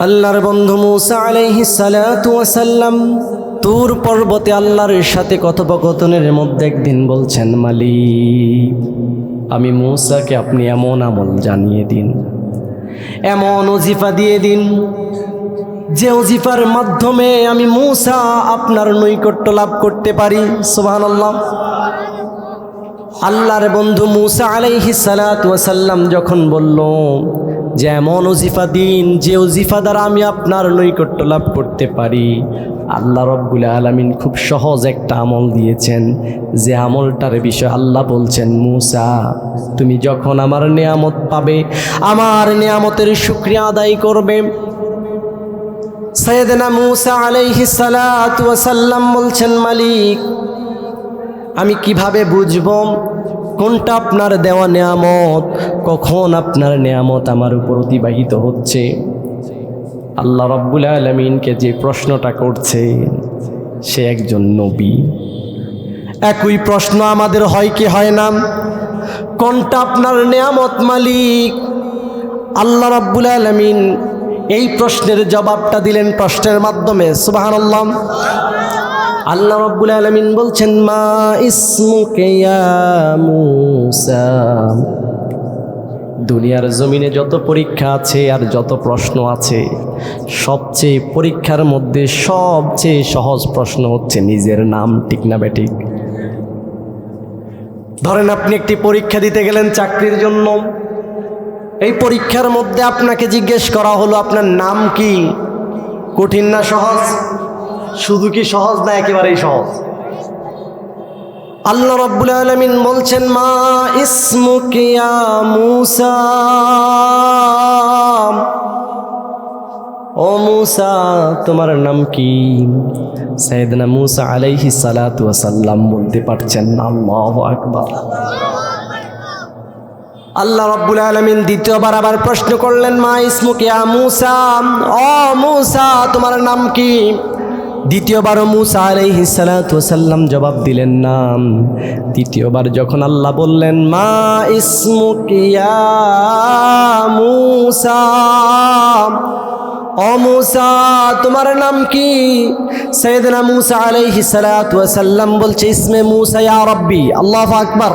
আল্লাহর বন্ধু মুসা আলাইহিস সালাতু ওয়াস সালাম তুর পর্বতে আল্লাহর সাথে কথোপকথনের মধ্যে একদিন বলছেন, মালিক, আমি মুসাকে আপনি এমন আমল জানিয়ে দিন, এমন ওজিফা দিয়ে দিন যে ওজিফার মাধ্যমে আমি মুসা আপনার নৈকট্য লাভ করতে পারি। সুবহানাল্লাহ। আল্লাহর বন্ধু মুসা আলাইহিস সালাতু ওয়াস সালাম যখন বলল যে এমন ওজিফা দিন যে ওজিফা দ্বারা আমি আপনার নৈকট্য লাভ করতে পারি, আল্লাহ রব্বুল আলামিন খুব সহজ একটা আমল দিয়েছেন, যে আমলটার বিষয়ে আল্লাহ বলছেন, মুসা, তুমি যখন আমার নিয়ামত পাবে, আমার নিয়ামতের শুকরিয়া আদায় করবে। সাইয়েদনা মুসা আলাইহিস সালাতু ওয়াস সালাম বলছেন, মালিক, আমি কিভাবে বুঝবো কোনটা আপনার দেওয়া নেয়ামত, কখন আপনার নেয়ামত আমার উপর অতিবাহিত হচ্ছে? আল্লাহ রাব্বুল আলামিনকে যে প্রশ্নটা করছে সে একজন নবী। একই প্রশ্ন আমাদের হয় কি হয় না? কোনটা আপনার নেয়ামত মালিক? আল্লাহ রাব্বুল আলামিন এই প্রশ্নের জবাবটা দিলেন প্রশ্নের মাধ্যমে। সুবহানাল্লাহ। আল্লাহ রাব্বুল আলামিন বলছেন, মা ইসমুকা ইয়া মুসা। দুনিয়ার জমিনে যত পরীক্ষা আছে আর যত প্রশ্ন আছে, সবচেয়ে পরীক্ষার মধ্যে সবচেয়ে সহজ প্রশ্ন হচ্ছে নিজের নাম। ঠিক না বেঠিক? ধরেন আপনি একটি পরীক্ষা দিতে গেলেন চাকরির জন্য। এই পরীক্ষার মধ্যে আপনাকে জিজ্ঞেস করা হলো আপনার নাম কি? কঠিন না সহজ? শুধু কি সহজ না একেবারেই সহজ? আল্লাহ রাব্বুল আলামিন বলছেন, মা ইসমুকা ইয়া মুসা। ও মুসা, তোমার নাম কি? সাইয়েদনা মুসা আলাইহিস সালাতু ওয়াস সালাম বলতে পারছেন না। আল্লাহু আকবার। আল্লাহ রাব্বুল আলামিন দ্বিতীয়বার আবার প্রশ্ন করলেন, মা ইসমুকা ইয়া মুসা। ও মুসা, তোমার নাম কি? দ্বিতীয়বার মুসা আলাইহিস সালাতু ওয়াস সালাম জবাব দিলেন না। তৃতীয়বার যখন আল্লাহ বললেন, মা ইসমুকা ইয়া মুসা। ও মুসা, তোমার নাম কি? সাইয়েদনা মুসা আলাইহিস সালাতু ওয়াস সালাম বলছে, ইসমে মুসা ইয়া রাব্বি। আল্লাহু আকবার।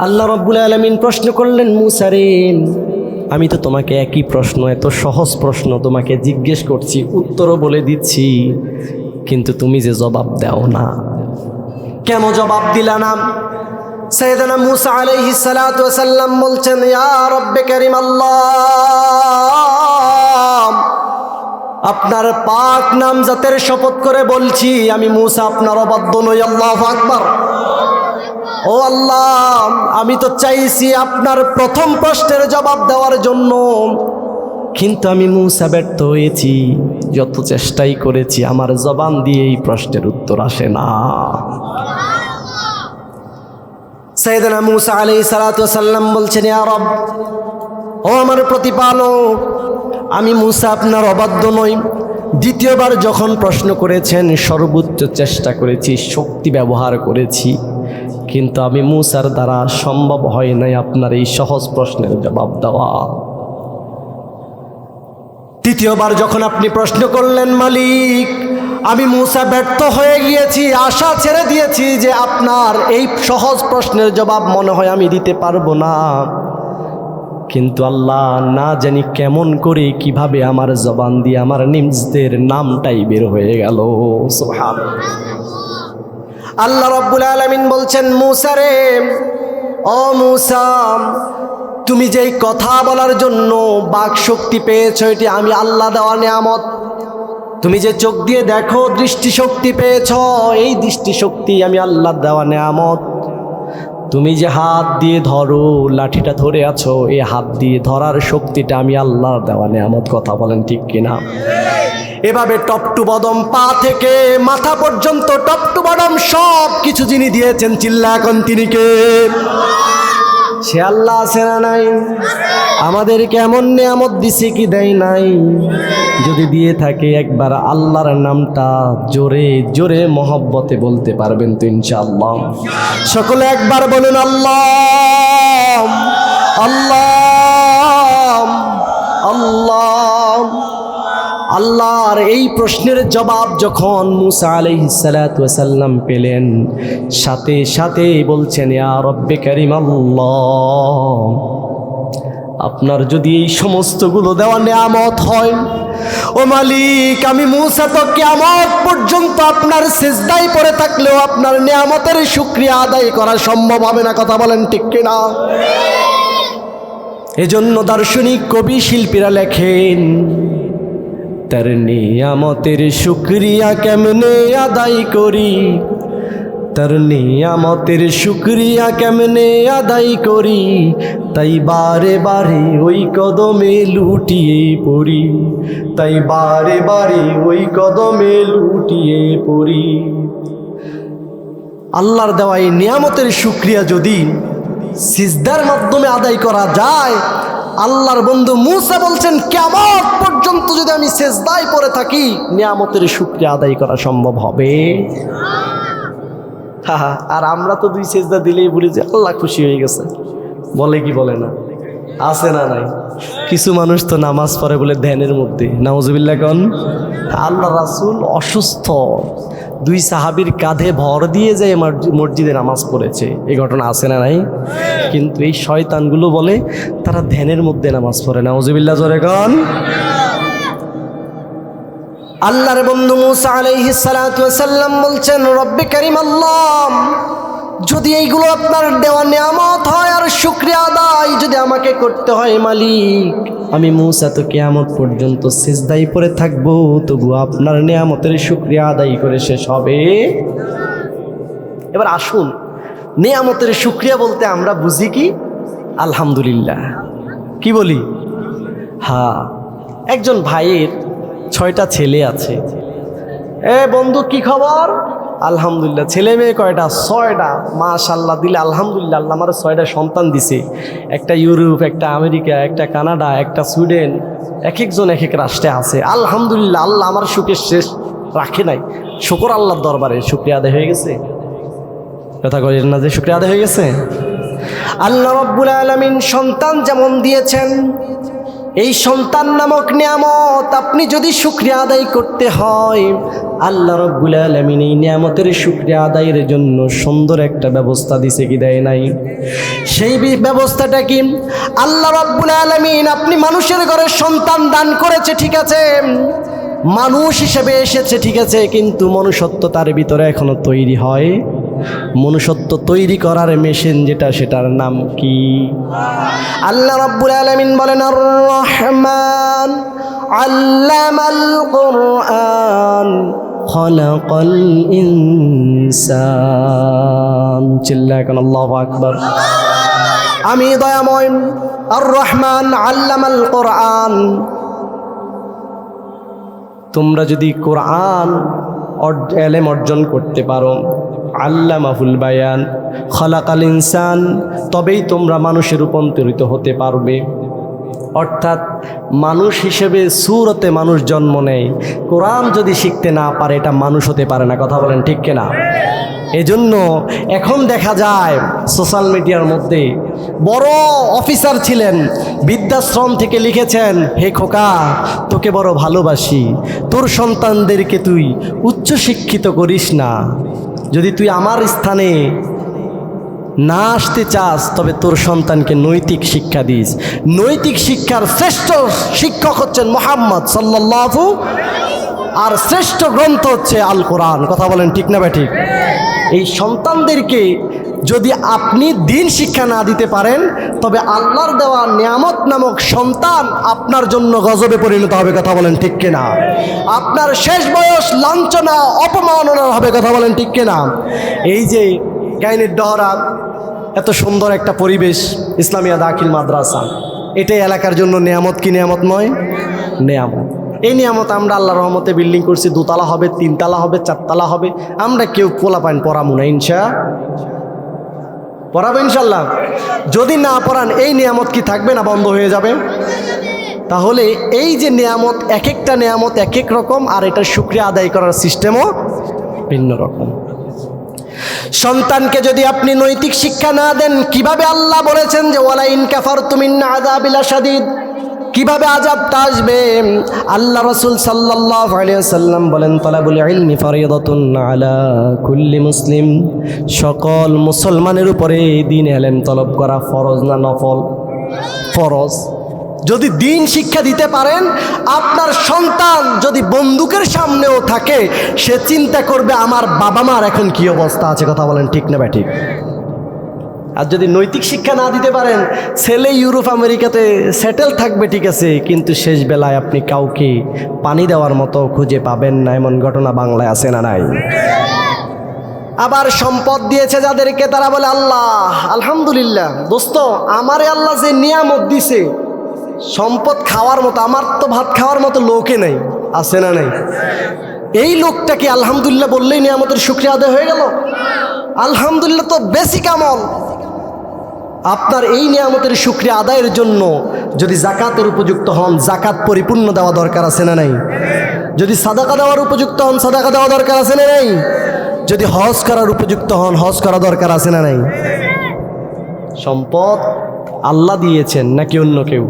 আল্লাহ রাব্বুল আলামিন প্রশ্ন করলেন, মুসা রে, আমি তো তোমাকে একই প্রশ্ন, এত সহজ প্রশ্ন তোমাকে জিজ্ঞেস করছি, উত্তরও বলে দিচ্ছি, কিন্তু তুমি যে জবাব দাও না, কেন জবাব দিলা না? সাইয়েদনা মুসা আলাইহিস সালাতু ওয়াস সালাম বলছেন, ইয়া রব্বে কারীম, আল্লাহ, আপনার পাক নাম জাতের শপথ করে বলছি, আমি মুসা আপনার অবাধ্য নই। আল্লাহু আকবার। ও আল্লাহ, আমি তো চাইছি আপনার প্রথম প্রশ্নের জবাব দেওয়ার জন্য, কিন্তু আমি মুসা ব্যর্থ হয়েছি। যত চেষ্টাই করেছি আমার জবান দিয়ে এই প্রশ্নের উত্তর আসে না। সাইয়েদনা মুসা আলাইহিস সালাতু ওয়াস সালাম বলছেন, ইয়া রব, ও আমার প্রতিপালক, আমি মুসা আপনার অবাধ্য নই। দ্বিতীয়বার যখন প্রশ্ন করেছেন সর্বোচ্চ চেষ্টা করেছি, শক্তি ব্যবহার করেছি, কিন্তু আমি মুসার দ্বারা সম্ভব হয় নাই আপনার এই সহজ প্রশ্নের জবাব দেওয়া। তৃতীয়বার যখন আপনি প্রশ্ন করলেন, মালিক, আমি মুসা ব্যর্থ হয়ে গিয়েছি, আশা ছেড়ে দিয়েছি যে আপনার এই সহজ প্রশ্নের জবাব মনে হয় আমি দিতে পারবো না, কিন্তু আল্লাহ, না জানি কেমন করে কিভাবে আমার জবান দিয়ে আমার নিজের নামটাই বের হয়ে গেল। সুবহানাল্লাহ। আল্লাহ রাব্বুল আলামিন বলছেন, মুসা রে, ও মুসা, তুমি যেই কথা বলার জন্য বাক শক্তি পেয়েছো, এটি আমি আল্লাহ দেওয়া নেয়ামত। তুমি যে চোখ দিয়ে দেখো, দৃষ্টিশক্তি পেয়েছো, এই দৃষ্টিশক্তি আমি আল্লাহ দেওয়া নেয়ামত। তুমি যে হাত দিয়ে ধরো, লাঠিটা ধরে আছো, এই হাত দিয়ে ধরার শক্তিটা আমি আল্লাহ দেওয়া নেয়ামত। কথা বলেন ঠিক কিনা? এভাবে টপ টু বদম, পা থেকে মাথা পর্যন্ত টপ টু বদম সব কিছু যিনি দিয়েছেন, চিল্লা এখন তিনি কে? সে আল্লাহ আছে না নাই? আমাদেরকে এমন নেয়ামত দিছে কি দেয় নাই? যদি দিয়ে থাকে একবার আল্লাহর নামটা জোরে জোরে মহব্বতে বলতে পারবেন তো ইনশাআল্লাহ? সকলে একবার বলুন, আল্লাহ আল্লাহ আল্লাহ। আল্লাহর এই প্রশ্নের জবাব যখন মুসা আলাইহিস সালাতু ওয়াস সালাম পেলেন, সাথে সাথে বলছেন, ইয়া রব্বে কারীম আল্লাহ, আপনার যদি এই সমস্তগুলো দেওয়া নেয়ামত হয়, ও মালিক, আমি মুসা তো কিয়ামত পর্যন্ত আপনার সিজদায় পড়ে থাকলেও আপনার নেয়ামতের শুকরিয়া আদায় করা সম্ভব হবে না। কথা বলেন ঠিক কিনা? এজন্য দার্শনিক কবি শিল্পীরা লেখেন, তার নিয়ামতের শুকরিয়া কেমনে আদায় করি, তার নিয়ামতের শুকরিয়া কেমনে আদায় করি, তাই বারে বারে ওই কদমে লুটিয়ে পড়ি, তাই বারে বারে ওই কদমে লুটিয়ে পড়ি। আল্লাহর দেওয়া এই নিয়ামতের শুকরিয়া যদি সিজদার মাধ্যমে আদায় করা যায়, আল্লাহর বন্ধু মুসা বলছেন, কিয়ামত পর্যন্ত যদি আমি সিজদায় পড়ে থাকি, নিয়ামতের শুকরিয়া আদায় করা সম্ভব হবে। আর আমরা তো 2 সিজদা দিলেই বলি যে আল্লাহ খুশি হয়ে গেছে, বলে কি বলে না? আছে না নাই? কিছু মানুষ তো নামাজ পড়ে বলে ধ্যানের মধ্যে, নাউজুবিল্লাহ কোন। আল্লাহ রাসূল অসুস্থ, 2 সাহাবীর কাঁধে ভর দিয়ে যায় মসজিদে নামাজ পড়েছে, এই ঘটনা আছে না নাই? কিন্তু এই শয়তানগুলো বলে তারা ধ্যানের মধ্যে নামাজ পড়ে, নাউজুবিল্লাহ জোরে কোন। আল্লাহর বন্ধু মুসা আলাইহিস সালাতু ওয়াস সালাম বলছেন, রব্বে কারীম আল্লাহ, যদি এইগুলো আপনার দেওয়া নিয়ামত হয় আর শুকরিয়া আদায় যদি আমাকে করতে হয় মালিক, আমি মুসা তো কিয়ামত পর্যন্ত সিজদায় পড়ে থাকবো, তবু আপনার নিয়ামতের শুকরিয়া আদায় করে শেষ হবে। এবার আসুন, নিয়ামতের শুকরিয়া বলতে আমরা বুঝি কি? আলহামদুলিল্লাহ। কি বলি? হ্যাঁ, একজন ভাইয়ের 6টা ছেলে আছে। এ বন্ধু কি খবর? আলহামদুলিল্লাহ। ছেলে মেয়ে কয়টা? 6টা। মাশাআল্লাহ, দিলে আলহামদুলিল্লাহ, আল্লাহ আমার 6টা সন্তান দিছে। একটা ইউরোপ, একটা আমেরিকা, একটা কানাডা, একটা সুইডেন, এক একজন এক এক রাষ্ট্রে আছে। আলহামদুলিল্লাহ, আল্লাহ আমার সুখের শেষ রাখে নাই। শুকর আল্লাহর দরবারে, শুকরিয়া আদায় হয়ে গেছে। কথা কইেন না যে শুকরিয়া আদায় হয়ে গেছে? আল্লাহ রাব্বুল আলামিন সন্তান যেমন দিয়েছেন, এই সন্তান নামক নিয়ামত আপনি যদি শুকরিয়া আদায় করতে হয়, আল্লাহ রাব্বুল আলামিন এই নিয়ামতের শুকরিয়া আদায়ের জন্য সুন্দর একটা ব্যবস্থা দিছে কি দেয় নাই? সেই ব্যবস্থাটা কি? আল্লাহ রাব্বুল আলামিন আপনি মানুষের ঘরে সন্তান দান করেছে, ঠিক আছে, মানুষ হিসেবে এসেছে, ঠিক আছে, কিন্তু মনুষ্যত্ব তার ভিতরে এখনো তৈরি হয়। মনুষ্যত্ব তৈরি করার মেশিন যেটা, সেটার নাম কি? আল্লাহ রাব্বুল আলামিন বলেন, আর রহমান আল্লামাল কুরআন খালাকাল ইনসান। চিল্লায় এখন আল্লাহু আকবার। আমি দয়াময়, আর রহমান আল্লামাল কুরআন। তোমরা যদি কোরআন এলেম অর্জন করতে পারো, আল্লামাহুল বায়ান খালাকাল ইনসান, তবেই তোমরা মানুষে রূপান্তরিত হতে পারবে। অর্থাৎ মানুষ হিসেবে সুরতে মানুষ জন্ম নেয়, কোরআন যদি শিখতে না পারে এটা মানুষ হতে পারে না। কথা বলেন ঠিক কিনা? এজন্য এখন দেখা যায় সোশ্যাল মিডিয়ার মধ্যে বড় অফিসার ছিলেন, বৃদ্ধাশ্রম থেকে লিখেছেন, হে খোকা, তোকে বড় ভালোবাসি, তোর সন্তানদেরকে তুই উচ্চশিক্ষিত করিস না, যদি তুই আমার স্থানে না আসতে চাস তবে তোর সন্তানকে নৈতিক শিক্ষা দিস। নৈতিক শিক্ষার শ্রেষ্ঠ শিক্ষক হচ্ছেন মুহাম্মদ সাল্লাল্লাহু, আর শ্রেষ্ঠ গ্রন্থ হচ্ছে আল কোরআন। কথা বলেন ঠিক না ঠিক? এই সন্তানদেরকে যদি আপনি দিন শিক্ষা না দিতে পারেন, তবে আল্লাহর দেওয়া নিয়ামত নামক সন্তান আপনার জন্য গজবে পরিণত হবে। কথা বলেন ঠিক কিনা? আপনার শেষ বয়স লাঞ্ছনা অপমাননার হবে। কথা বলেন ঠিক কিনা? এই যে গাইনের ডহরা, এত সুন্দর একটা পরিবেশ, ইসলামিয়া দাখিল মাদ্রাসা, এটাই এলাকার জন্য নিয়ামত কি নিয়ামত নয়? নিয়ামত। এই নিয়ামত আমরা আল্লাহর রহমতে বিল্ডিং করছি, 2 তালা হবে, 3 তালা হবে, 4 তালা হবে। আমরা কেউ পোলাপাইন পড়াবো না, পড়াবো ইনশাল্লাহ। যদি না পড়ান এই নিয়ামত কি থাকবে না বন্ধ হয়ে যাবে? তাহলে এই যে নিয়ামত, এক একটা নিয়ামত এক এক রকম, আর এটার শুকরিয়া আদায় করার সিস্টেমও ভিন্ন রকম। সন্তানকে যদি আপনি নৈতিক শিক্ষা না দেন, কিভাবে আল্লাহ বলেছেন যে ওয়ালা ইন কাফারতুম ইন্না আযাবি লাশাদীদ, কিভাবে আযাবটা আসবে? আল্লাহ রাসূল সাল্লাল্লাহু আলাইহি ওয়াসাল্লাম বলেন, তালাবুল ইলমি ফারিদাতুন আলা কুল্লি মুসলিম, সকল মুসলমানের উপরে দ্বীন ইলম তলব করা ফরজ না নফল? ফরজ। যদি দ্বীন শিক্ষা দিতে পারেন, আপনার সন্তান যদি বন্দুকের সামনেও থাকে, সে চিন্তা করবে আমার বাবা মার এখন কি অবস্থা আছে। কথা বলেন ঠিক না ব্যাঠিক? আর যদি নৈতিক শিক্ষা না দিতে পারেন, ছেলে ইউরোপ আমেরিকাতে সেটেল থাকবে ঠিক আছে, কিন্তু শেষ বেলায় আপনি কাউকে পানি দেওয়ার মতো খুঁজে পাবেন না। এমন ঘটনা বাংলায় আছে না নাই? আবার সম্পদ দিয়েছে যাদেরকে, তারা বলে আল্লাহ আলহামদুলিল্লাহ। দোস্ত, আমারে আল্লাহ যে নিয়ামত দিছে, সম্পদ খাওয়ার মতো, আমার তো ভাত খাওয়ার মতো লোকে নাই, আছে না নাই? এই লোকটাকে আলহামদুলিল্লাহ বললেই নিয়ামতের শুকরিয়া আদায় হয়ে গেল? আলহামদুলিল্লাহ তো বেসিক আমল। আপনার এই নিয়ামতের শুকরিয়া আদায়ের জন্য যদি জাকাতের উপযুক্ত হন, জাকাত পরিপূর্ণ দেওয়া দরকার আছে না নাই? যদি সাদাকা দেওয়ার উপযুক্ত হন, সাদাকা দেওয়া দরকার আছে না নাই? যদি হজ করার উপযুক্ত হন, হজ করা দরকার আছে না নাই? সম্পদ আল্লাহ দিয়েছেন নাকি অন্য কেউ?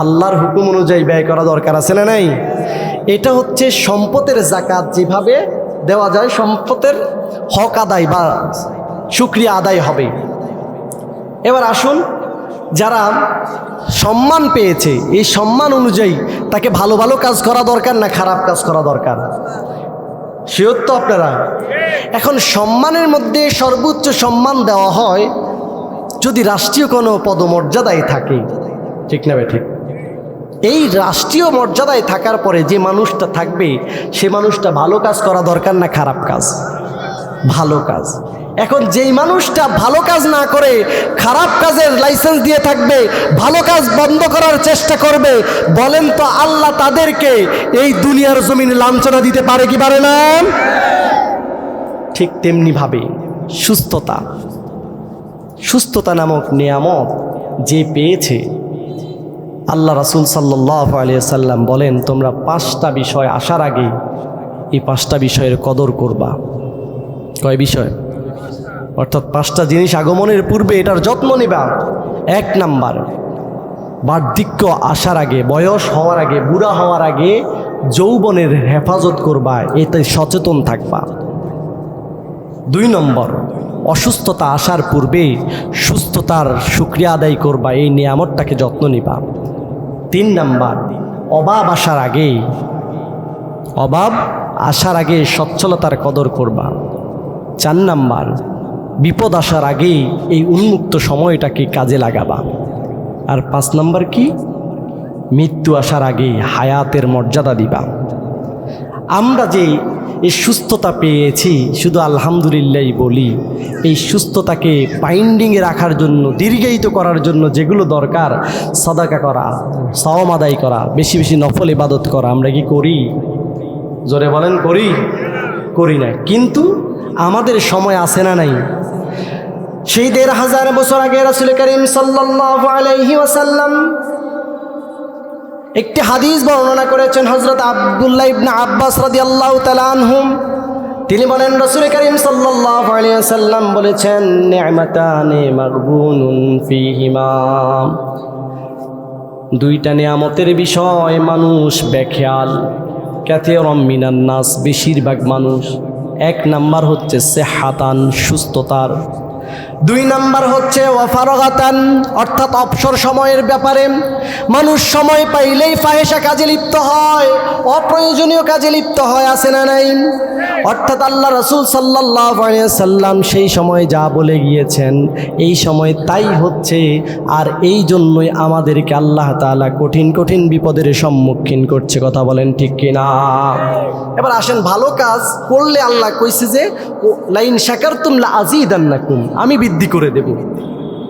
আল্লাহর হুকুম অনুযায়ী ব্যয় করা দরকার আছে না নাই? এটা হচ্ছে সম্পদের জাকাত, যেভাবে দেওয়া যায় সম্পদের হক আদায় বা শুকরিয়া আদায় হবে। এবার আসুন, যারা সম্মান পেয়েছে, এই সম্মান অনুযায়ী তাকে ভালো ভালো কাজ করা দরকার না খারাপ কাজ করা দরকার? শিওর তো আপনারা? এখন সম্মানের মধ্যে সর্বোচ্চ সম্মান দেওয়া হয় যদি রাষ্ট্রীয় কোনো পদমর্যাদায় থাকে, ঠিক না ঠিক? এই রাষ্ট্রীয় মর্যাদায় থাকার পরে যে মানুষটা থাকবে, সে মানুষটা ভালো কাজ করা দরকার না খারাপ কাজ? ভালো কাজ। এখন যেই মানুষটা ভালো কাজ না করে খারাপ কাজের লাইসেন্স দিয়ে থাকবে, ভালো কাজ বন্ধ করার চেষ্টা করবে, বলেন তো আল্লাহ তাদেরকে এই দুনিয়ার জমিনে লাঞ্ছনা দিতে পারে কি পারে না? ঠিক তেমনি ভাবে সুস্থতা নামক নিয়ামত যে পেয়েছে, আল্লাহ রাসূল সাল্লাল্লাহু আলাইহি সাল্লাম বলেন, তোমরা 5টা বিষয় আসার আগে এই 5টা বিষয়ের কদর করবা। কয় বিষয়? অর্থাৎ 5টা জিনিস আগমনের পূর্বে এটার যত্ন নিবা। 1 নাম্বার, বার্ধক্য আসার আগে, বয়স হওয়ার আগে, বুড়া হওয়ার আগে যৌবনের হেফাজত করবা, এতে সচেতন থাকবা। 2 নম্বর, অসুস্থতা আসার পূর্বে সুস্থতার শুকরিয়া আদায় করবা, এই নিয়ামতটাকে যত্ন নিবা। 3 নাম্বার, অভাব আসার আগে সচ্ছলতার কদর করবা। 4 নাম্বার, বিপদ আসার আগেই এই উন্মুক্ত সময়টাকে কাজে লাগাবা। আর 5 নাম্বার কি? মৃত্যু আসার আগেই হায়াতের মর্যাদা দিবা। আমরা যে এই সুস্থতা পেয়েছি, শুধু আলহামদুলিল্লাহ বলি। এই সুস্থতাকে বাইন্ডিংয়ে রাখার জন্য, দীর্ঘায়িত করার জন্য যেগুলো দরকার, সাদাকা করা, সাওম আদায় করা, বেশি বেশি নফল ইবাদত করা, আমরা কি করি? জোরে বলেন, করি না। কিন্তু আমাদের সময় আছে না নাই? সেই 1500 বছর আগে রাসূল করিম সাল্লাল্লাহু আলাইহি ওয়াসাল্লাম একটি হাদিস বর্ণনা করেছেন হযরত আব্দুল্লাহ ইবনে আব্বাস রাদিয়াল্লাহু তাআলা আনহুম। তিনি বলেন, রাসূল করিম সাল্লাল্লাহু আলাইহি ওয়াসাল্লাম বলেছেন, নি'মাতানি মাগবুনুন ফীহিমা, 2টা নিয়ামতের বিষয় মানুষ বেখেয়াল। কাসীরুম মিনান নাস, বেশিরভাগ মানুষ। 1 নাম্বার হচ্ছে সিহহাতান, সুস্থতার। 2 নাম্বার হচ্ছে ওয়াফারাগাতান, অর্থাৎ অবসর সময়ের ব্যাপারে মানুষ সময় পাইলেই ফাহেসা কাজে লিপ্ত হয়, অপ্রয়োজনীয় কাজে লিপ্ত হয়, আছে না নাই? অর্থাৎ আল্লাহ রাসূল সাল্লাল্লাহু আলাইহি ওয়াসাল্লাম সেই সময় যা বলে গিয়েছেন, এই সময় তাই হচ্ছে। আর এই জন্যই আমাদেরকে আল্লাহ তাআলা কঠিন কঠিন বিপদের সম্মুখীন করছে। কথা বলেন ঠিক কিনা? এবার আসেন, ভালো কাজ করলে আল্লাহ কইছে যে লাইন শাকারতুম লা আযীদান্নাকুম, আমি বৃদ্ধি করে দেব।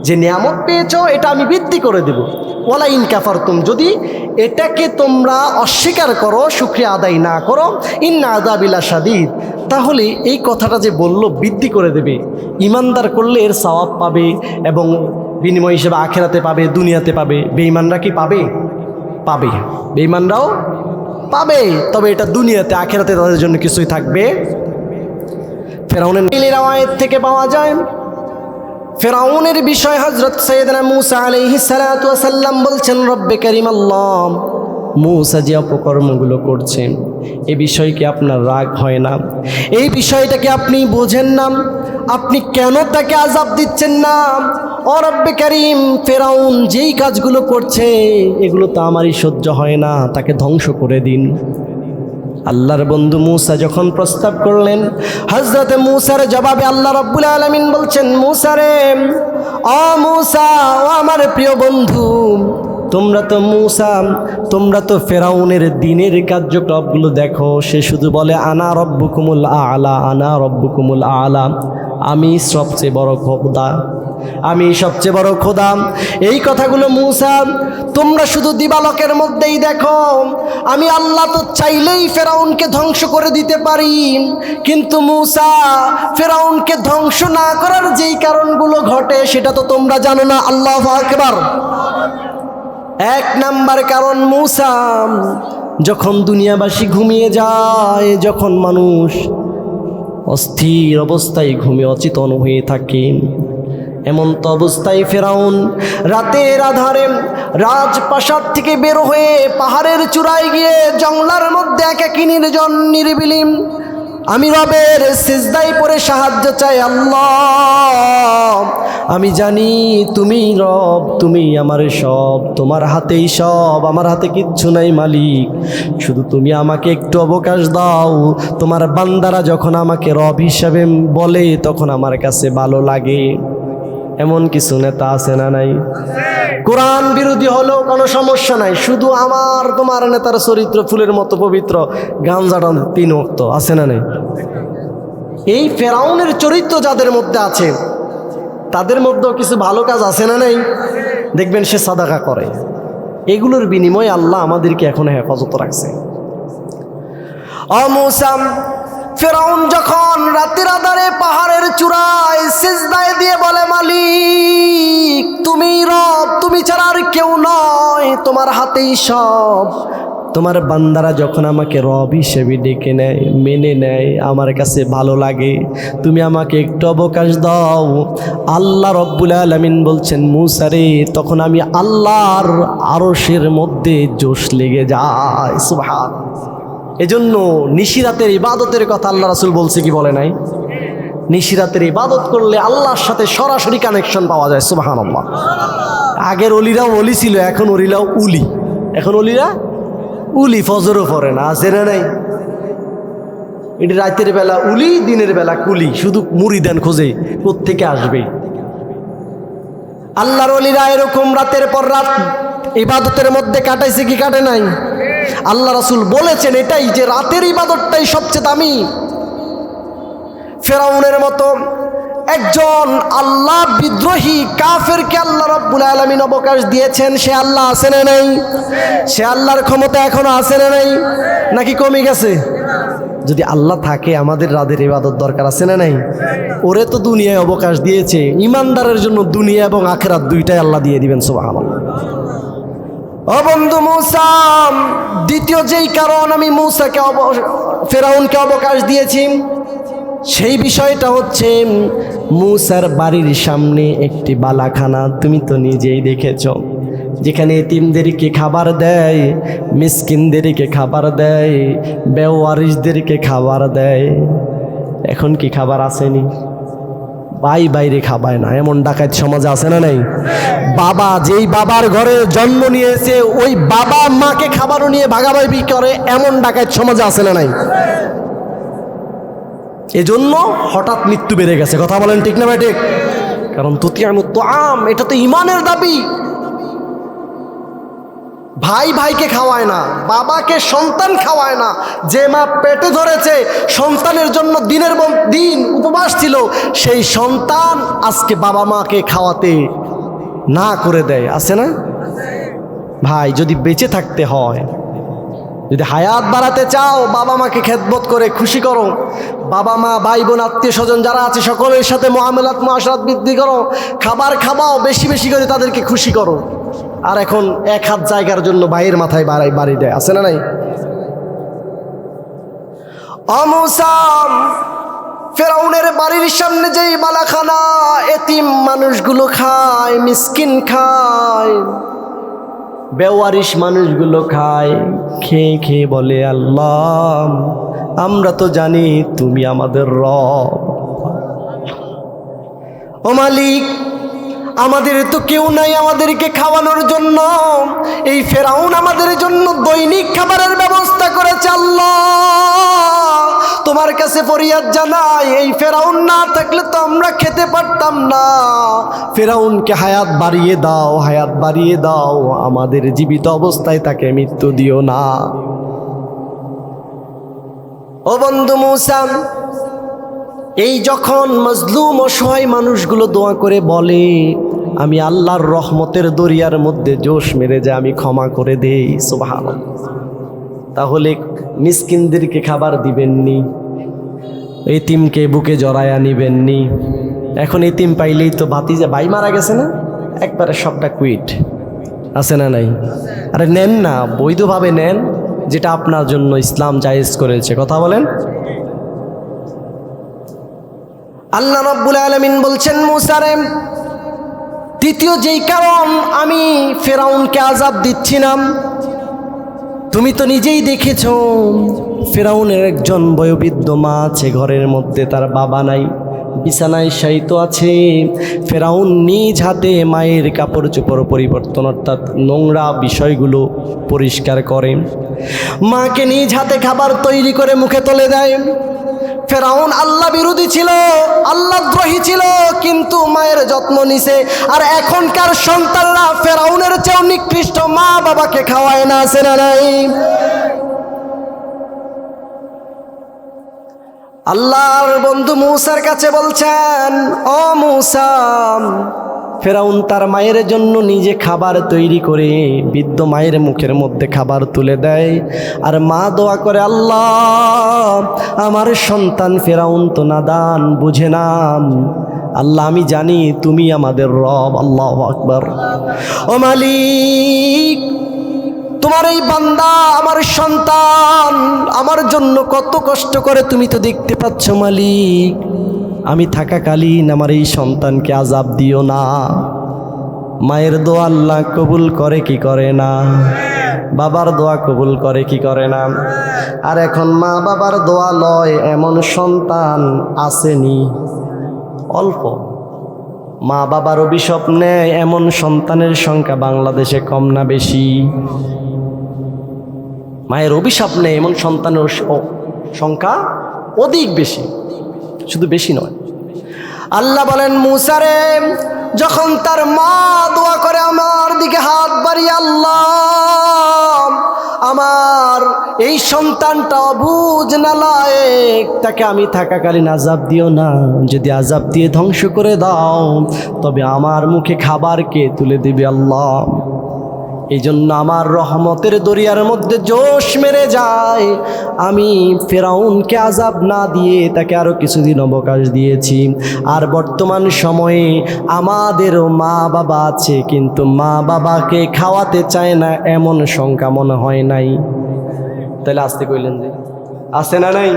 যে নিয়ামত পেয়েছ এটা আমি বৃদ্ধি করে দেব। ওয়ালা ইন কাফারতুম, যদি এটাকে তোমরা অস্বীকার করো, শুকরিয়া আদায় না করো, ইন্না আযাবি লাশাদীদ, তাহলে এই কথাটা যে বলল বৃদ্ধি করে দেবে। ইমানদার করলে এর সওয়াব পাবে এবং বিনিময় হিসেবে আখিরাতে পাবে, দুনিয়াতে পাবে। বেঈমানরা কি পাবে? বেঈমানরাও পাবে, তবে এটা দুনিয়াতে, আখিরাতে তাদের জন্য কিছুই থাকবে। ফেরাউনের রাওয়ায়াত থেকে পাওয়া যায়, ফেরাউনের বিষয় হযরত সাইয়েদনা মূসা আলাইহিস সালাতু ওয়াস সালাম বলছেন, রব্বে কারীম আল্লাহ, মূসা যে অপকর্মগুলো করছেন এই বিষয়ে কি আপনার রাগ হয় না? এই বিষয়টাকে আপনি বোঝেন না? আপনি কেন তাকে আযাব দিচ্ছেন না? ও রব্বে কারীম, ফেরাউন যেই কাজগুলো করছে এগুলো তো আমারই সহ্য হয় না, তাকে ধ্বংস করে দিন। আল্লাহর বন্ধু মূসা যখন প্রস্তাব করলেন, হযরতে মূসার জবাবে আল্লাহ রাব্বুল আলামিন বলছেন, মূসা রে, ও মূসা, ও আমার প্রিয় বন্ধু, তোমরা তো ফেরাউনের দিনের কার্যকলাপগুলো দেখো। সে শুধু বলে আনা রব্বুকুমুল আলা, আনা রব্বুকুমুল আলা, আমি সবচেয়ে বড় খোদা, আমি সবচেয়ে বড় খোদা। এই কথাগুলো মূসা তোমরা শুধু দিবালকের মধ্যেই দেখো। আমি আল্লাহ তো চাইলেই ফেরাউনকে ধ্বংস করে দিতে পারি, কিন্তু মূসা, ফেরাউনকে ধ্বংস না করার যেই কারণগুলো ঘটে সেটা তো তোমরা জানো না। আল্লাহু আকবার। এক নাম্বার কারণ, মূসা, যখন দুনিয়াবাসী ঘুমিয়ে যায়, যখন মানুষ অস্থির অবস্থায় ঘুমে অচেতন হয়ে থাকে, এমন তো অবস্থায় ফেরাউন রাতের আধারে রাজপ্রাসাদ থেকে বের হয়ে পাহাড়ের চূড়ায় গিয়ে জঙ্গলার মধ্যে একাকী নির্জন নিরিবিলি আমি রবের সিজদায় পড়ে সাহায্য চাই। আল্লাহ, আমি জানি তুমি রব, তুমি আমার সব, তোমার হাতেই সব, আমার হাতে কিচ্ছু নাই মালিক, শুধু তুমি আমাকে একটু অবকাশ দাও। তোমার বান্দারা যখন আমাকে রব হিসাবে বলে তখন আমার কাছে ভালো লাগে। এমন কিছু নেতা আছে না নাই? কোরআন বিরোধী হলেও কোনো সমস্যা নাই, শুধু আমার তোমার নেতার চরিত্র ফুলের মতো পবিত্র, গাঞ্জাটা 3 ওয়াক্ত, আছে না নাই? এই ফেরাউনের চরিত্র যাদের মধ্যে আছে তাদের মধ্যেও কিছু ভালো কাজ আছে না নাই? দেখবেন সে সাদাকা করে, এগুলোর বিনিময়ে আল্লাহ আমাদেরকে এখনো হেফাজত রাখছে। ও মূসা, ফেরাউন যখন রাতের আধারে পাহাড়ের চূড়ায় সিজদায় দিয়ে বলে, মালিক তুমি রব, তুমি ছাড়া আর কেউ নয়, তোমার হাতেই সব, তোমার বান্দারা যখন আমাকে রব হিসেবে ডেকে নেয়, মেনে নেয়, আমার কাছে ভালো লাগে, তুমি আমাকে একটু অবকাশ দাও। আল্লাহ রব্বুল আলামিন বলছেন, মূসা রে, তখন আমি আল্লাহর আরশের মধ্যে জোশ লেগে যায়। সুবহানাল্লাহ। এজন্য নিশিরাতের ইবাদতের কথা আল্লাহ রাসূল বলছে কি বলে নাই? নিশিরাতের ইবাদত করলে আল্লাহর সাথে সরাসরি কানেকশন পাওয়া যায়। সুবহানাল্লাহ। আগের অলিরাও অলি ছিল, এখন অলিরাও উলি, এখন অলিরা উলি, ফজরও পড়ে না, আছে না নাই? এটি রাতের বেলা উলি, দিনের বেলা কুলি, শুধু মুরিদান খোঁজে কোত্থেকে আসবে। আল্লাহর অলিরা এরকম রাতের পর রাত ইবাদতের মধ্যে কাটাইছে কি কাটে নাই? আল্লাহ রাসূল বলেছেন এটাই, যে রাতের ইবাদতটাই সবচেয়ে দামি। ফেরাউনের মতো একজন আল্লাহ বিদ্রোহী কাফেরকে আল্লাহ রাব্বুল আলামিন অবকাশ দিয়েছেন, সে আল্লাহ আছে না নাই? সে আল্লাহর ক্ষমতা এখনো আছে না নাই, নাকি কমে গেছে? যদি আল্লাহ থাকে আমাদের রাতের ইবাদত দরকার আছে না নাই? ওরে তো দুনিয়ায় অবকাশ দিয়েছে, ইমানদারের জন্য দুনিয়া এবং আখিরাত দুইটাই আল্লাহ দিয়ে দিবেন। সুবহানাল্লাহ। ও বন্ধু মূসা, দ্বিতীয় যেই কারণ আমি মূসাকে ফেরাউনকে অবকাশ দিয়েছি সেই বিষয়টা হচ্ছে, মূসার বাড়ির সামনে একটি বালাখানা, তুমি তো নিজেই দেখেছ, যেখানে এতিমদেরকে খাবার দেয়, মিসকিনদেরকে খাবার দেয়, বেওয়ারিশদেরকে খাবার দেয়। এখন কি খাবার আসেনি? ভাই বাইরে খাবায় না, এমন ডাকাত সমাজে আছে না নাই? বাবা যেই বাবার ঘরে জন্ম নিয়েছে ওই বাবা মাকে খাবারও নিয়ে ভাগাভাগি করে, এমন ডাকাত সমাজে আছে না নাই? এজন্য হঠাৎ মৃত্যু বেড়ে গেছে। কথা বলেন ঠিক না ভাই? ঠিক। কারণ তুতিয়ামুত তাআম, এটা তো ইমানের দাবি। ভাই ভাইকে খাওয়ায় না, বাবাকে সন্তান খাওয়ায় না। যে মা পেটে ধরেছে, সন্তানের জন্য দিনের দিন উপবাস ছিল, সেই সন্তান আজকে বাবা মাকে খাওয়াতে না করে দেয়, আছে না ভাই? যদি বেঁচে থাকতে হয়, যদি হায়াত বাড়াতে চাও, বাবা মাকে খেদমত করে খুশি করো। বাবা মা, ভাই বোন, আত্মীয় স্বজন যারা আছে সকলের সাথে মুআমালাত মুআশারাত বৃদ্ধি করো, খাবার খাওয়াও, বেশি বেশি করে তাদেরকে খুশি করো। আর এখন 1 হাত জায়গার জন্য ভাইয়ের মাথায় বাড়ি দেয়, আছে না নাই? ও মূসা, ফেরাউনের বাড়ির সামনে যেই বালাখানা, এতিম মানুষগুলো খায়, মিসকিন খায়, বেওয়ারিশ মানুষগুলো খায়। খেয়ে খেয়ে বলে, আল্লাহ আমরা তো জানি তুমি আমাদের রব। ও মালিক, আমাদের তো কেউ নাই আমাদেরকে খাওয়ানোর জন্য। এই ফেরাউন আমাদের জন্য দৈনিক খাবারের ব্যবস্থা করেছে। আল্লাহ তোমার কাছে ফরিয়াদ জানাই, এই ফেরাউন না থাকলে তো আমরা খেতে পারতাম না। ফেরাউনকে হায়াত বাড়িয়ে দাও, হায়াত বাড়িয়ে দাও, আমাদের জীবিত অবস্থায় তাকে মৃত্যু দিও না। ও বন্ধু মূসা, এই যখন মজলুম অসহায় মানুষগুলো দোয়া করে বলে, আমি আল্লাহর রহমতের দরিয়ার মধ্যে জোশ মেরে যায়, আমি ক্ষমা করে দেই, সুবহানাল্লাহ, তাহলে মিসকিনদেরকে খাবার দিবেননি, এতিমকে বুকে জড়ায়া নিবেননি। এখন এতিম পাইলেই তো ভাতিজা ভাই মারা গেছে না, একবারে সবটা কুইট, আছে না নাই? আরে নেন না, বৈধভাবে নেন, যেটা আপনার জন্য ইসলাম জায়েজ করেছে। কথা বলেন। আল্লাহ রাব্বুল আলামিন বলছেন, মূসা রে, তৃতীয় যেই কারণ আমি ফেরাউনকে আযাব দিচ্ছি না, তুমি তো নিজেই দেখেছ ফেরাউনের একজন বয়োবৃদ্ধ মা আছে, ঘরের মধ্যে তার বাবা নাই, বিছানায় শায়িত আছে। ফেরাউন নিজ হাতে মায়ের কাপড় চোপড় পরিবর্তন, অর্থাৎ নোংরা বিষয়গুলো পরিষ্কার করে, মাকে নিজ হাতে খাবার তৈরি করে মুখে তুলে দেয়। ফেরাউন আল্লাহ বিরোধী ছিল, আল্লাহ দ্রোহী ছিল, কিন্তু মায়ের যত্ন নিছে। আর এখনকার সন্তানরা ফেরাউনের চেয়েও নিকৃষ্ট, মা বাবাকে খাওয়ায় না, আছে না নাই? আল্লাহর বন্ধু মূসার কাছে বলছেন, ও মূসা, ফেরাউন তার মায়ের জন্য নিজে খাবার তৈরি করে বৃদ্ধ মায়ের মুখের মধ্যে খাবার তুলে দেয়, আর মা দোয়া করে, আল্লাহ আমার সন্তান ফেরাউন তো নাদান, বুঝে না, আল্লাহ আমি জানি তুমি আমাদের রব। আল্লাহু আকবার। ও মালিক, তোমার এই বান্দা আমার সন্তান আমার জন্য কত কষ্ট করে, তুমি তো দেখতে পাচ্ছ মালিক, আমি থাকাকালীন আমার এই সন্তানকে আযাব দিও না। মায়ের দোয়া আল্লাহ কবুল করে কি করে না? বাবার দোয়া কবুল করে কি করে না? আর এখন মা বাবার দোয়া লয় এমন সন্তান আসেনি, অল্প। মা বাবার অভিশাপ নেয় এমন সন্তানের সংখ্যা বাংলাদেশে কম না বেশি? মায়ের অভিশাপ নেয় এমন সন্তানের সংখ্যা অধিক বেশি, শুধু বেশি নয়। আল্লাহ বলেন, মূসা রে, যখন তার মা দোয়া করে আমার দিকে হাত বাড়িয়ে, আল্লাহ আমার এই সন্তানটা অবুঝ নালায়েক, তাকে আমি থাকাকালীন আযাব দিও না, যদি আযাব দিয়ে ধ্বংস করে দাও তবে আমার মুখে খাবার কে তুলে দিবে আল্লাহ? এই জন্য আমার রহমতের দরিয়ার মধ্যে জোশ মেরে যায়, আমি ফেরাউনকে আযাব না দিয়ে তাকে আরও কিছুদিন অবকাশ দিয়েছি। আর বর্তমান সময়ে আমাদেরও মা বাবা আছে, কিন্তু মা বাবাকে খাওয়াতে চায় না এমন সংখ্যা মনে হয় নাই। তাহলে আসতে কইলেন যে আছে না নাই?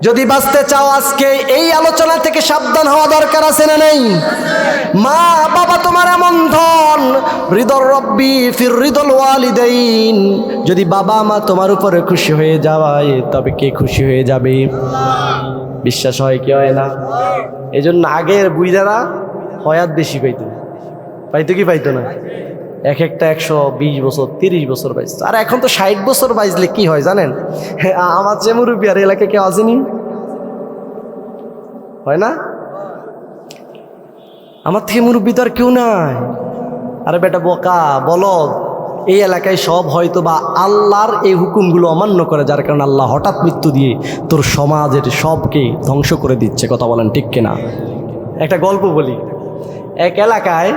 যদি বাঁচতে চাও আজকে এই আলোচনা থেকে সাবধান হওয়া দরকার, আছে না নাই? মা বাবা তোমার এমন ধন, রিদর রব্বি ফির রিদল ওয়ালিদাইন, যদি বাবা মা তোমার উপরে খুশি হয়ে যাওয়ায় তবে কে খুশি হয়ে যাবে? বিশ্বাস হয় কি হয় না? এই জন্য আগের বুইদারা হয়াত বেশি পাইতো কি পাইতো না? এক একটা 120 বছর 30 বছর বাইছে। আর এখন তো 60 বছর বাইজলে কি হয় জানেন? আমার যে মুরব্বী আর এলাকায় কেউ আসেনি, হয় না? আমার থেকে মুরব্বী তো আর কেউ নাই। আরে বেটা বোকা বলদ, এই এলাকায় সব হয়তো বা আল্লাহর এই হুকুমগুলো অমান্য করে, যার কারণে আল্লাহ হঠাৎ মৃত্যু দিয়ে তোর সমাজের সবকে ধ্বংস করে দিচ্ছে। কথা বলেন ঠিক কিনা? একটা গল্প বলি। এক এলাকায়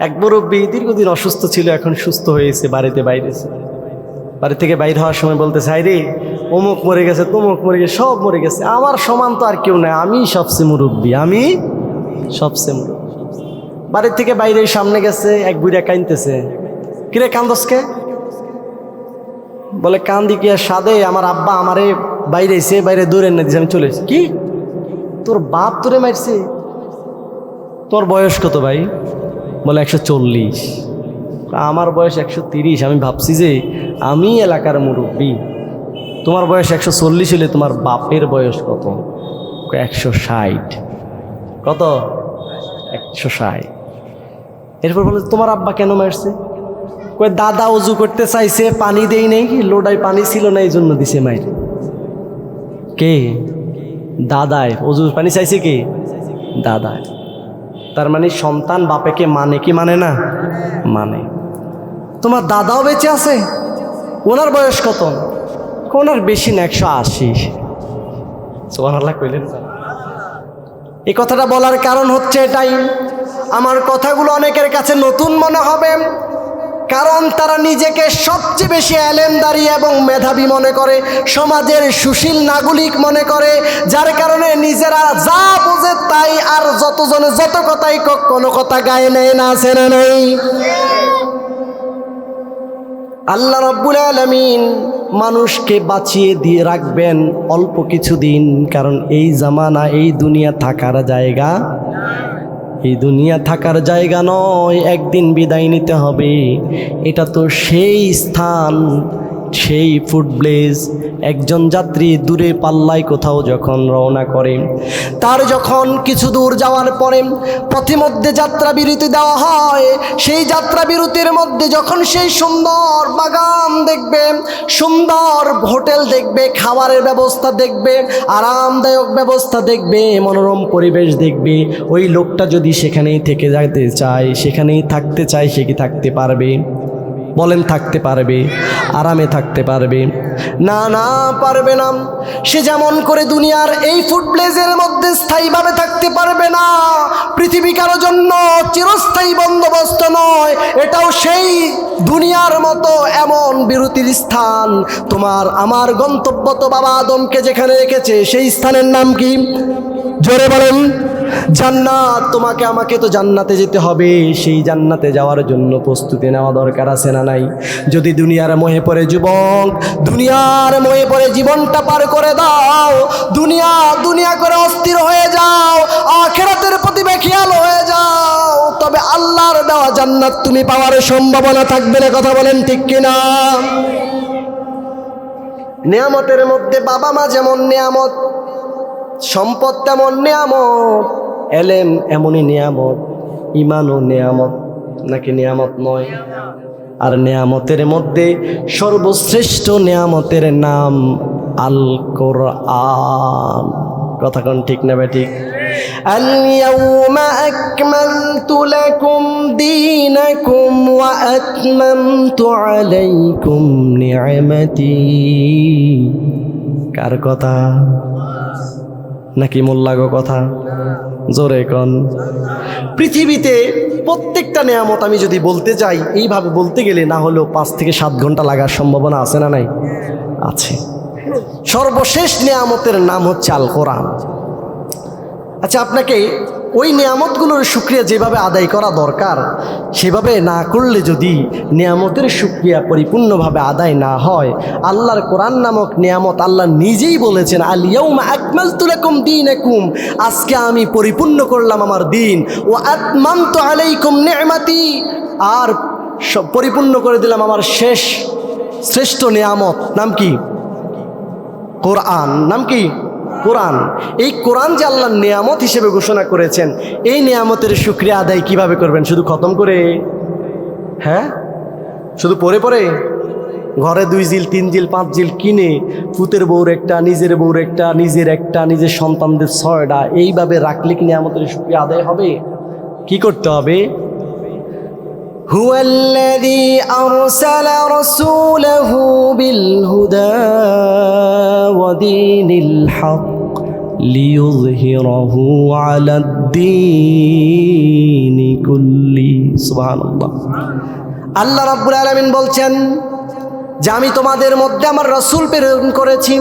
এক মুরব্বী দীর্ঘদিন অসুস্থ ছিল, এখন সুস্থ হয়েছে, বাড়িতে বাইরেছে। বাড়ি থেকে বাইরে হওয়ার সময় বলতেছে, হাই রে, অমুক মরে গেছে, তমুক মরে গেছে, সব মরে গেছে, আমার সমান তো আর কেউ নাই, আমি সবচেয়ে মুরব্বী, আমি সবচেয়ে মুরব্বী। বাড়ির থেকে বাইরে সামনে গেছে, এক বুড়া কাঁদতেছে। কিরে কান্দসকে? বলে, কান্দি কি আর সাদে, আমার আব্বা আমারে বাইরে এসে বাইরে দৌড়ে না দিয়েছে, আমি চলে এসেছি। কি তোর বাপ তোরে মারছে? তোর বয়স কত ভাই? বলে 140। আমার বয়স 130। আমি ভাবছি যে আমি এলাকার মুরব্বী, তোমার বয়স 140 হলে তোমার বাপের বয়স কত? 160। কত? 160। এরপর বলে তোমার আব্বা কেন মারছে? কই দাদা অজু করতে চাইছে, পানি দেই নেই, লোডায় পানি ছিল না, এই জন্য দিছে মাইর। কে? দাদায় অজু পানি চাইছে কে? দাদায়। তার মানে সন্তান বাপেকে মানে কি মানে না? মানে। তোমার দাদাও বেঁচে আছে, ওনার বয়স কত? ওনার বেশি না, 180। সুবহানাল্লাহ কইলেন। এই কথাটা বলার কারণ হচ্ছে এটাই, আমার কথাগুলো অনেকের কাছে নতুন মনে হবে, কারণ তারা নিজেকে সবচেয়ে বেশি এলেমদারি এবং মেধাবী মনে করে, সমাজের সুশীল নাগরিক মনে করে, যার কারণে নিজেরা যা বোঝে তাই, আর যতজনে যত কথাই কোনো কথা গায়ে নেয় না, আছে না নেই? আল্লাহ রাব্বুল আলামিন মানুষকে বাঁচিয়ে দিয়ে রাখবেন অল্প কিছুদিন, কারণ এই জামানা, এই দুনিয়া থাকার জায়গা, এই দুনিয়া থাকার জায়গা নয়, একদিন বিদায় নিতে হবে। এটা তো সেই স্থান, সেই ফুটব্রেজ। একজন যাত্রী দূরে পাল্লায় কোথাও যখন রওনা করে, তার যখন কিছু দূর যাওয়ার পরে পথিমধ্যে যাত্রা বিরতি দেওয়া হয়, সেই যাত্রা বিরতির মধ্যে যখন সেই সুন্দর বাগান দেখবে, সুন্দর হোটেল দেখবে, খাবারের ব্যবস্থা দেখবে, আরামদায়ক ব্যবস্থা দেখবে, মনোরম পরিবেশ দেখবে, ওই লোকটা যদি সেখানেই থেকে যেতে চায়, সেখানেই থাকতে চায়, সে কি থাকতে পারবে? বলেন থাকতে পারবে? আরামে থাকতে পারবে? না, না পারবে না। সে যেমন করে দুনিয়ার এই ফুটব্রেজের মধ্যে স্থায়ীভাবে থাকতে পারবে না, পৃথিবী কারোর জন্য চিরস্থায়ী বন্দোবস্ত নয়, এটাও সেই দুনিয়ার মতো এমন বিরতির স্থান। তোমার আমার গন্তব্য তো বাবা আদমকে যেখানে রেখেছে, সেই স্থানের নাম কি? জোরে বলেন। জান্নাত। তোমাকে আমাকে তো জান্নাতে যেতে হবে, সেই জান্নাতে যাওয়ার জন্য প্রস্তুতি নেওয়া দরকার, আছে না নাই? যদি দুনিয়ার মোহে পড়ে যুবক, দুনিয়ার মোহে পড়ে জীবনটা পার করে দাও, দুনিয়া দুনিয়া করে অস্থির হয়ে যাও, আখিরাতের প্রতি বেখেয়াল হয়ে যাও, তবে আল্লাহর দেওয়া জান্নাত তুমি পাওয়ার সম্ভাবনা থাকবে না। কথা বলেন ঠিক কিনা? নিয়ামতের মধ্যে বাবা মা যেমন নিয়ামত, সম্পদ তেমন নিয়ামত, এলেম এমনই নিয়ামত, ইমানও নিয়ামত, নাকি নিয়ামত নয়? আর নিয়ামতের মধ্যে সর্বশ্রেষ্ঠ নিয়ামতের নাম আল কোরআন। কথা কোন ঠিক না বেঠিক? আল ইয়াউমা আকমালতু লাকুম দীনাকুম ওয়া আতমামতু আলাইকুম নি'মাতি। কার কথা? নাকি মোল্লাগো কথা? জোরে কোন। পৃথিবীতে প্রত্যেকটা নিয়ামত আমি যদি বলতে যাই, এইভাবে বলতে গেলে না হলেও 5 থেকে 7 ঘন্টা লাগার সম্ভাবনা আছে না নাই? আছে। সর্বশেষ নিয়ামতের নাম হচ্ছে আল কোরআন। আচ্ছা, আপনাকে ওই নিয়ামতগুলোর শুকরিয়া যেভাবে আদায় করা দরকার, সেভাবে না করলে যদি নিয়ামতের শুকরিয়া পরিপূর্ণভাবে আদায় না হয়, আল্লাহর কোরআন নামক নিয়ামত আল্লাহ নিজেই বলেছেন, আল ইয়াউমা আকমালতু লাকুম দীনাকুম, আজকে আমি পরিপূর্ণ করলাম আমার দিন, ওয়া আতমামতু আলাইকুম নি'মাতি, আর পরিপূর্ণ করে দিলাম আমার শ্রেষ্ঠ নিয়ামত। নাম কি? কোরআন। নাম কি? কোরআন। এই কোরআন যে আল্লাহ নিয়ামত হিসেবে ঘোষণা করেছেন, এই নিয়ামতের শুকরিয়া আদায় কিভাবে করবেন? শুধু খতম করে? হ্যাঁ, শুধু পড়ে পড়ে? ঘরে 2 জিল 3 জিল 5 জিল কিনে পুতের বউর একটা, নিজের বউর একটা, নিজের একটা, নিজের সন্তানদের 6টা, এইভাবে রাখলে কি নিয়ামতের শুকরিয়া আদায় হবে? কি করতে হবে? হুয়াল্লাযী আরসালা রাসূলাহু বিল হুদা ওয়া দীনিল হক লিইয়ুযহিরাহু আলাদ-দীনি কুল্লি। সুবহানাল্লাহ। আল্লাহ রাব্বুল আলামিন বলছেন যে আমি তোমাদের মধ্যে আমার রাসূল প্রেরণ করেছি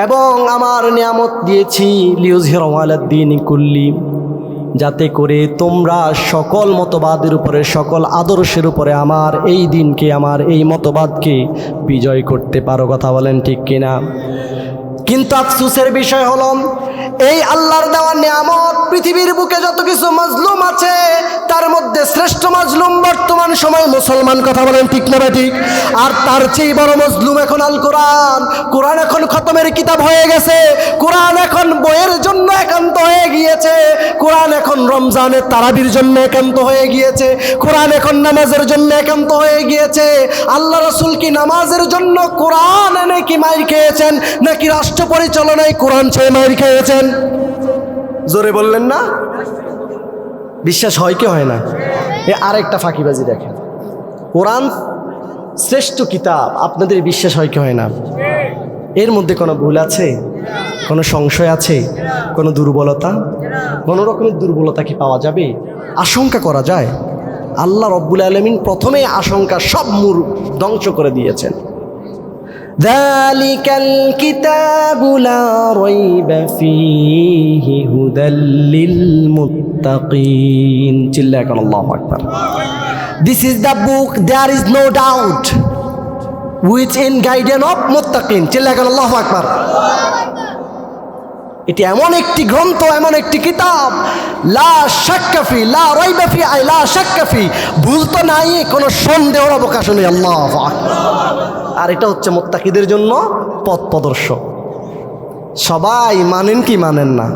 এবং আমার নিয়ামত দিয়েছি, লিইয়ুযহিরাহু আলাদ-দীনি কুল্লি, যাতে করে তোমরা সকল মতবাদের উপরে, সকল আদর্শের উপরে আমার এই দিনকে, আমার এই মতবাদকে বিজয় করতে পারো। কথা বলেন ঠিক কিনা? কিন্তু আফসোসের বিষয় হলো এই আল্লাহর দেওয়া নিয়ামত, পৃথিবীর বুকে যত কিছু মাজলুম আছে তার মধ্যে শ্রেষ্ঠ মাজলুম বর্তমান সময় মুসলমান। কথা বলেন ঠিক না ঠিক? আর তার চেয়ে বড় মাজলুম এখন আল কোরআন। কোরআন এখন খতমের কিতাব হয়ে গেছে, কোরআন এখন বইয়ের জন্য একান্ত হয়ে গিয়েছে, কোরআন এখন রমজানের তারাবির জন্য একান্ত হয়ে গিয়েছে, কোরআন এখন নামাজের জন্য একান্ত হয়ে গিয়েছে। আল্লাহ রাসূল কি নামাজের জন্য কোরআন এনে কি মাইর খেয়েছেন, নাকি রাষ্ট্র পরিচালনায় কোরআন ছেড়ে মাইর খেয়েছেন? জোরে বললেন না? বিশ্বাস হয় কি হয় না? আরেকটা ফাঁকিবাজি দেখেন, কোরআন শ্রেষ্ঠ কিতাব, আপনাদের বিশ্বাস হয় কি হয় না? এর মধ্যে কোনো ভুল আছে? কোনো সংশয় আছে? কোনো দুর্বলতা? কোনো রকমের দুর্বলতা কি পাওয়া যাবে? আশঙ্কা করা যায়? আল্লাহ রব্বুল আলামিন প্রথমে আশঙ্কা সব ধ্বংস করে দিয়েছেন। যালিকাল কিতাবু লা রাইবা ফীহি হুদাল লিল মুত্তাকিন। চিল্লায় এখন আল্লাহু আকবার। This is the book, there is no doubt, which in guidance of muttaqin. চিল্লায় এখন আল্লাহু আকবার। এটি এমন একটি গ্রন্থ, এমন একটি কিতাব, লা শাক্কা ফি, লা রাইবা ফি, আই লা শাক্কা ফি, ভুল তো নাই, কোনো সন্দেহের অবকাশ নেই। আল্লাহু আকবার। আর এটা হচ্ছে মুত্তাকিদের জন্য পথ প্রদর্শক। সবাই মানেন কি মানেন না?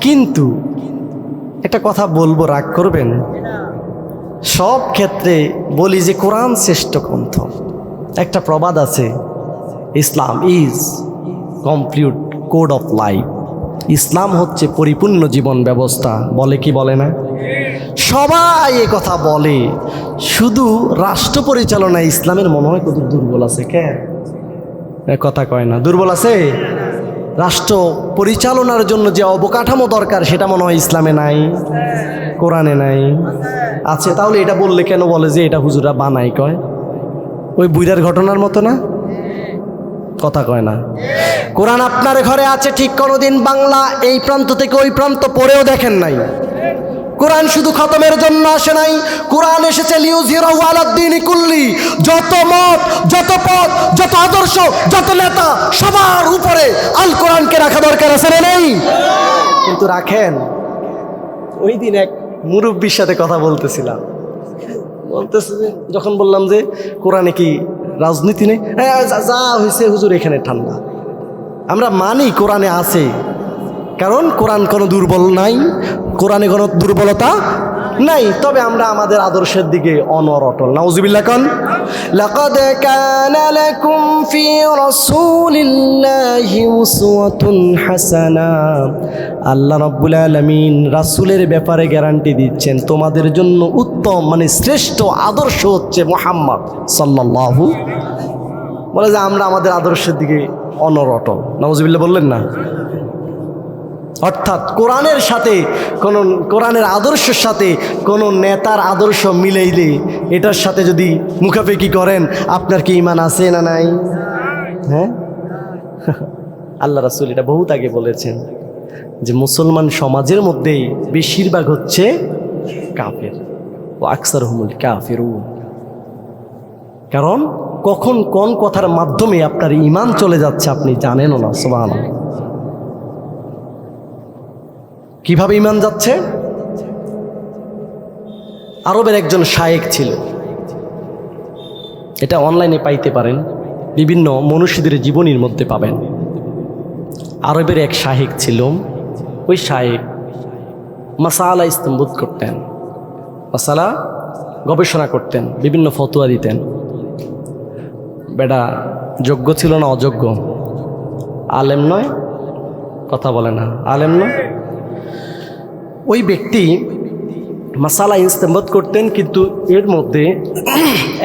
কিন্তু একটা কথা বলবো, রাগ করবেন, সব ক্ষেত্রে বলি যে কোরআন শ্রেষ্ঠ গ্রন্থ। একটা প্রবাদ আছে, Islam is complete code of life. ইসলাম হচ্ছে পরিপূর্ণ জীবন ব্যবস্থা। বলে কি বলে না? সবাই এ কথা বলে, শুধু রাষ্ট্র পরিচালনায় ইসলামের মনে হয় কত দুর্বল আছে। কেন কথা কয় না? দুর্বল আছে। রাষ্ট্র পরিচালনার জন্য যে অবকাঠামো দরকার সেটা মনে হয় ইসলামে নাই, কোরআনে নাই। আছে, তাহলে এটা বললে কেন বলে যে এটা হুজুরা বানাই? কয় ওই বুইরার ঘটনার মতো না? কথা কয় না। কোরআন আপনার ঘরে আছে ঠিক, কোনোদিন বাংলা এই প্রান্ত থেকে ওই প্রান্ত পড়েও দেখেন নাই। কোরআন শুধু খতমের জন্য আসে নাই, কোরআন এসেছে লিউযহিরাহু আলাদ-দীনি কুল্লি। যত মত, যত পথ, যত আদর্শ, যত নেতা, সবার উপরে আল কোরআনকে রাখা দরকার আছে না নেই? কিন্তু রাখেন। ওই দিন এক মুরব্বির সাথে কথা বলতেছিলাম, বলতেছে যে, যখন বললাম যে কোরআনে কি রাজনীতি নেই, যা হয়েছে হুজুর এখানে ঠান্ডা। আমরা মানি কোরআনে আছে, কারণ কোরআন কোনো দুর্বল নাই, কোরআনে কোনো দুর্বলতা নাই। তবে আমরা আমাদের আদর্শের দিকে অনড় অটল। নাউজুবিল্লাহ কোন? লাকাদ কানা লাকুম ফি রাসূলিল্লাহি উসওয়াতুন হাসানা। আল্লাহ রাব্বুল আলামিন রাসূলের ব্যাপারে গ্যারান্টি দিচ্ছেন, তোমাদের জন্য উত্তম মানে শ্রেষ্ঠ আদর্শ হচ্ছে মুহাম্মদ সাল্লাল্লাহু। বলে যে আমরা আমাদের আদর্শের দিকে অনড় অটল। নাউজুবিল্লাহ বললেন না? অর্থাৎ কোরআনের সাথে কোন, কোরআনের আদর্শের সাথে কোনো নেতার আদর্শ মিলাইলে এটার সাথে যদি মুখাফেকি করেন, আপনার কি ঈমান আছে না নাই? হ্যাঁ, আল্লাহ রাসূল এটা বহুত আগে বলেছেন যে মুসলমান সমাজের মধ্যেই বেশিরভাগ হচ্ছে কাফের, ও আকসারহুমুল কাফিরুন। কারণ কখন কোন কথার মাধ্যমে আপনার ঈমান চলে যাচ্ছে আপনি জানেনও না। সুবহানাল্লাহ। কিভাবে ঈমান যাচ্ছে? আরবের একজন শায়েখ ছিল, এটা অনলাইনে পাইতে পারেন, বিভিন্ন মনীষীদের জীবনীর মধ্যে পাবেন। আরবের এক শায়েখ ছিল, ওই শায়েখ মাসালা ইস্তেমবাদ করতেন, মাসালা গবেষণা করতেন, বিভিন্ন ফতোয়া দিতেন। বেটা যোগ্য ছিল না অযোগ্য? আলেম নয়, কথা বলে না, আলেম নয়। ওই ব্যক্তি মাসালা ইস্তেমবাদ করতেন, কিন্তু এর মধ্যে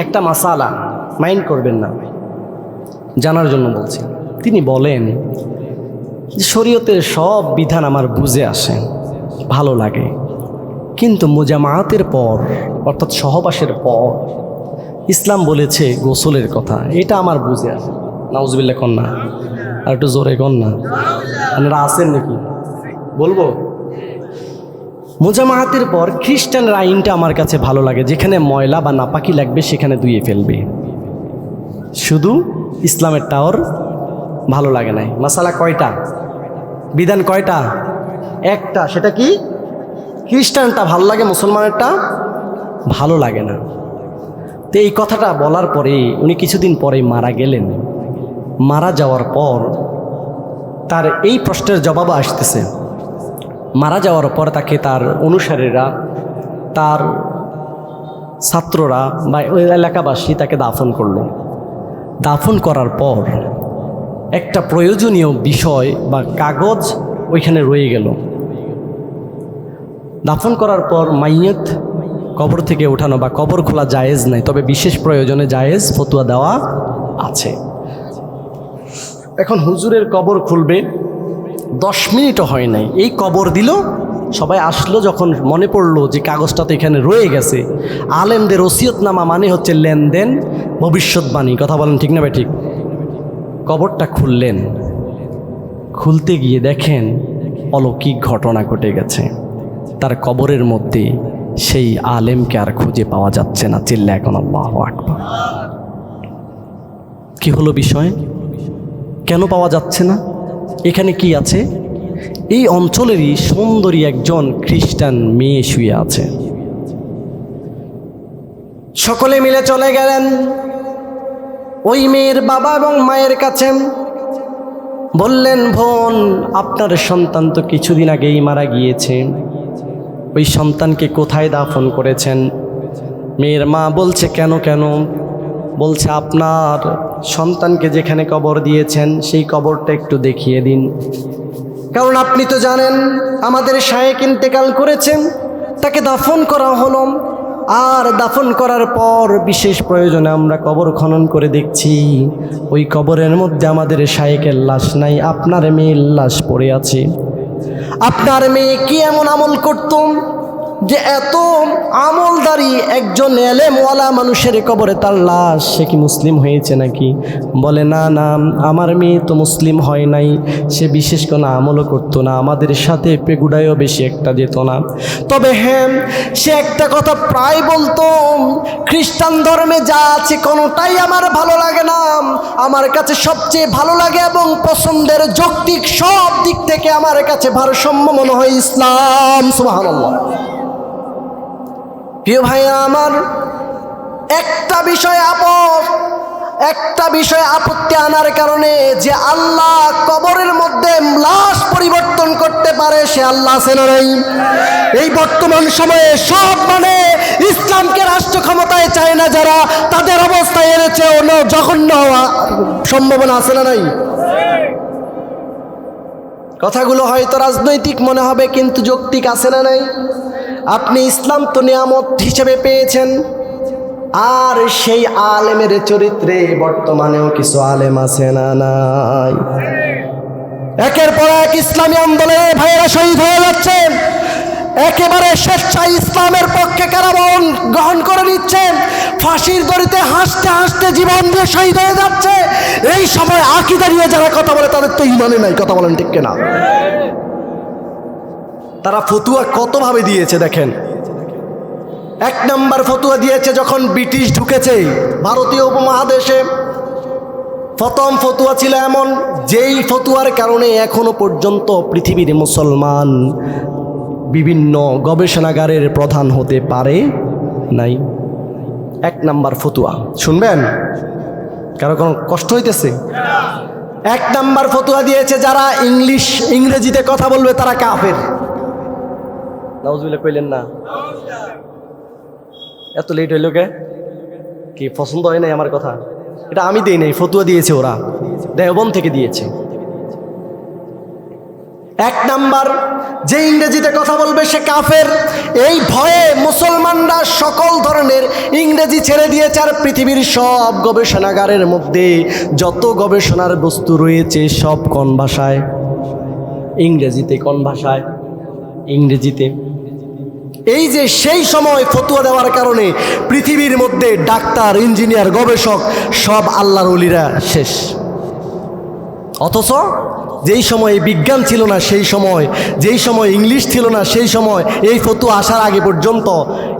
একটা মাসালা মাইন্ড করবেন না, জানার জন্য বলছি। তিনি বলেন যে শরীয়তের সব বিধান আমার বুঝে আসে, ভালো লাগে, কিন্তু মুজামাআতের পর অর্থাৎ সহবাসের পর ইসলাম বলেছে গোসলের কথা, এটা আমার বুঝে আসে। নাউজুবিল্লাহ কন না, আর একটু জোরে কন না। আপনারা আছেন নাকি? বলবো মোজামাহাতের পর খ্রিস্টানের আইনটা আমার কাছে ভালো লাগে, যেখানে ময়লা বা নাপাকি লাগবে সেখানে ধুয়ে ফেলবে। শুধু ইসলামের টাওয়ার ভালো লাগে নাই। মাসালা কয়টা, বিধান কয়টা? একটা, সেটা কি? খ্রিস্টানটা ভালো লাগে, মুসলমানেরটা ভালো লাগে না। তো এই কথাটা বলার পরে উনি কিছুদিন পরে মারা গেলেন। মারা যাওয়ার পর তার এই প্রশ্নের জবাব আসতেছে। মারা যাওয়ার পর তাকে তার অনুসারীরা, তার ছাত্ররা বা ওই এলাকাবাসী তাকে দাফন করলো। দাফন করার পর একটা প্রয়োজনীয় বিষয় বা কাগজ ওইখানে রয়ে গেল। দাফন করার পর মাইয়ত কবর থেকে ওঠানো বা কবর খোলা জায়েজ নাই, তবে বিশেষ প্রয়োজনে জায়েজ ফতোয়া দেওয়া আছে। এখন হুজুরের কবর খুলবে, 10 মিনিটও হয় নাই, এই কবর দিল। সবাই আসলো, যখন মনে পড়লো যে কাগজটা তো এখানে রয়ে গেছে। আলেমদের ওসিয়তনামা মানে হচ্ছে লেনদেন, ভবিষ্যৎবাণী। কথা বলেন ঠিক না ভাই? ঠিক। কবরটা খুললেন, খুলতে গিয়ে দেখেন অলৌকিক ঘটনা ঘটে গেছে। তার কবরের মধ্যে সেই আলেমকে আর খুঁজে পাওয়া যাচ্ছে না। চিল্লা এখন আল্লাহু আকবার। কি হলো বিষয়? কেন পাওয়া যাচ্ছে না? এখানে কি আছে? এই অঞ্চলেরই সুন্দরী একজন খ্রিস্টান মেয়ে শুয়ে আছে। সকলে মিলে চলে গেলেন ওই মেয়ের বাবা এবং মায়ের কাছে। বললেন, বোন, আপনার সন্তান তো কিছুদিন আগেই মারা গিয়েছে, ওই সন্তানকে কোথায় দাফন করেছেন? মেয়ের মা বলছে, কেন কেন? বলছে, আপনার সন্তানকে যেখানে কবর দিয়েছেন সেই কবরটা একটু দেখিয়ে দিন, কারণ আপনি তো জানেন আমাদের শায়েখ ইন্তেকাল করেছেন, তাকে দাফন করা হলো। আর দাফন করার পর বিশেষ প্রয়োজনে আমরা কবর খনন করে দেখছি ওই কবরের মধ্যে আমাদের শায়েখের লাশ নাই, আপনার মেয়ের লাশ পড়ে আছে। আপনার মেয়ে কি এমন আমল করত যে এত আমলদারি একজন এলেমওয়ালা মানুষের কবরে তার লাশ? সে কি মুসলিম হয়েছে নাকি? বলে, না না, আমার মেয়ে তো মুসলিম হয় নাই, সে বিশেষ কোনো আমলও করতো না, আমাদের সাথে পেগুড়ায়ও বেশি একটা যেত না। তবে হ্যাঁ, সে একটা কথা প্রায় বলতো, খ্রিস্টান ধর্মে যা আছে কোনোটাই আমার ভালো লাগে না, আমার কাছে সবচেয়ে ভালো লাগে এবং পছন্দের যৌক্তিক সব দিক থেকে আমার কাছে ভারসাম্য মনে হয় ইসলাম। সুবহানাল্লাহ। প্রিয় ভাইয়া আমার, একটা বিষয় আপত্তি আনার কারণে যে আল্লাহ কবরের মধ্যে লাশ পরিবর্তন করতে পারে, সে আল্লাহ আছে না নাই? এই বর্তমান সময়ে সব মানে ইসলামকে রাষ্ট্র ক্ষমতায় চায় না যারা, তাদের অবস্থায় এনেছে অন্য জঘন্য সম্ভাবনা আছে না নাই? কথাগুলো হয়তো রাজনৈতিক মনে হবে, কিন্তু যৌক্তিক আছে না নাই? আপনি ইসলাম তো নিয়ামত হিসেবে পেয়েছেন, আর সেই আলেমের চরিত্রে বর্তমানেও কিছু আলেম আছে না নাই? একের পর এক ইসলামী আন্দোলনে ভাইয়েরা শহীদ হয়ে যাচ্ছেন, একেবারে স্বেচ্ছায় ইসলামের পক্ষে কারাবরণ গ্রহণ করে নিচ্ছেন, ফাঁসির দড়িতে হাসতে হাসতে জীবন দিয়ে শহীদ হয়ে যাচ্ছে। এই সময় আকীদা নিয়ে যারা কথা বলে তাদের তো ঈমানে নাই। কথা বলেন ঠিক কিনা? তারা ফতুয়া কতভাবে দিয়েছে দেখেন। 1 নম্বর ফতুয়া দিয়েছে যখন ব্রিটিশ ঢুকেছে ভারতীয় উপমহাদেশে। প্রথম ফতুয়া ছিল এমন, যেই ফতুয়ার কারণে এখনো পর্যন্ত পৃথিবীর মুসলমান বিভিন্ন গবেষণাগারের প্রধান হতে পারে নাই। 1 নম্বর ফতুয়া শুনবেন, কারো কোনো কষ্ট হইতেছে? 1 নম্বর ফতুয়া দিয়েছে যারা ইংরেজিতে কথা বলবে তারা কাফের। নাউজুবিল্লাহ কইলেন না? এত লেট হইল কে? কি পছন্দ হয় নাই আমার কথা? এটা আমি দেই নাই, ফতুয়া দিয়েছে ওরা, দেওবন্দ থেকে দিয়েছে। 1 নাম্বার, যে ইংরেজিতে কথা বলবে সে কাফের। এই ভয়ে মুসলমানরা সকল ধরনের ইংরেজি ছেড়ে দিয়েছে, আর পৃথিবীর সব গবেষণাগারের মধ্যে যত গবেষণার বস্তু রয়েছে সব কোন ভাষায়? ইংরেজিতে। কোন ভাষায়? ইংরেজিতে। এই যে সেই সময় ফতুয়া দেওয়ার কারণে পৃথিবীর মধ্যে ডাক্তার, ইঞ্জিনিয়ার, গবেষক সব আল্লাহর ওলিরা শেষ। অথচ যেই সময় বিজ্ঞান ছিল না সেই সময়, যেই সময় ইংলিশ ছিল না সেই সময়, এই ফতোয়া আসার আগে পর্যন্ত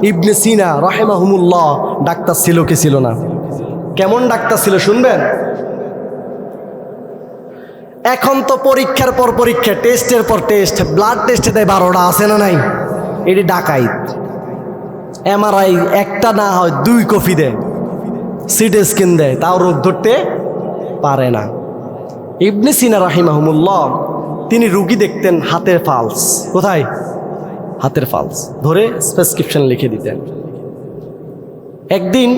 ইবনে সিনা রাহিমাহুমুল্লাহ ডাক্তার ছিল কি ছিল না? কেমন ডাক্তার ছিল শুনবেন? এখন তো পরীক্ষার পর পরীক্ষা, টেস্টের পর টেস্ট, ব্লাড টেস্টে দেয় 12টা, আছে না নাই? এটি ডাকাইত। এমআরআই একটা না হয় 2 কপি দেয়, সিটি স্ক্যান দেয়, তাও রোগ ধরতে পারে না। ইবনে সিনা রাহিমাহুমুল্লাহ তিনি রুগী দেখতেন হাতের ফালস, কোথায়? হাতের ফালস ধরে প্রেসক্রিপশন লিখে দিতেন। একদিন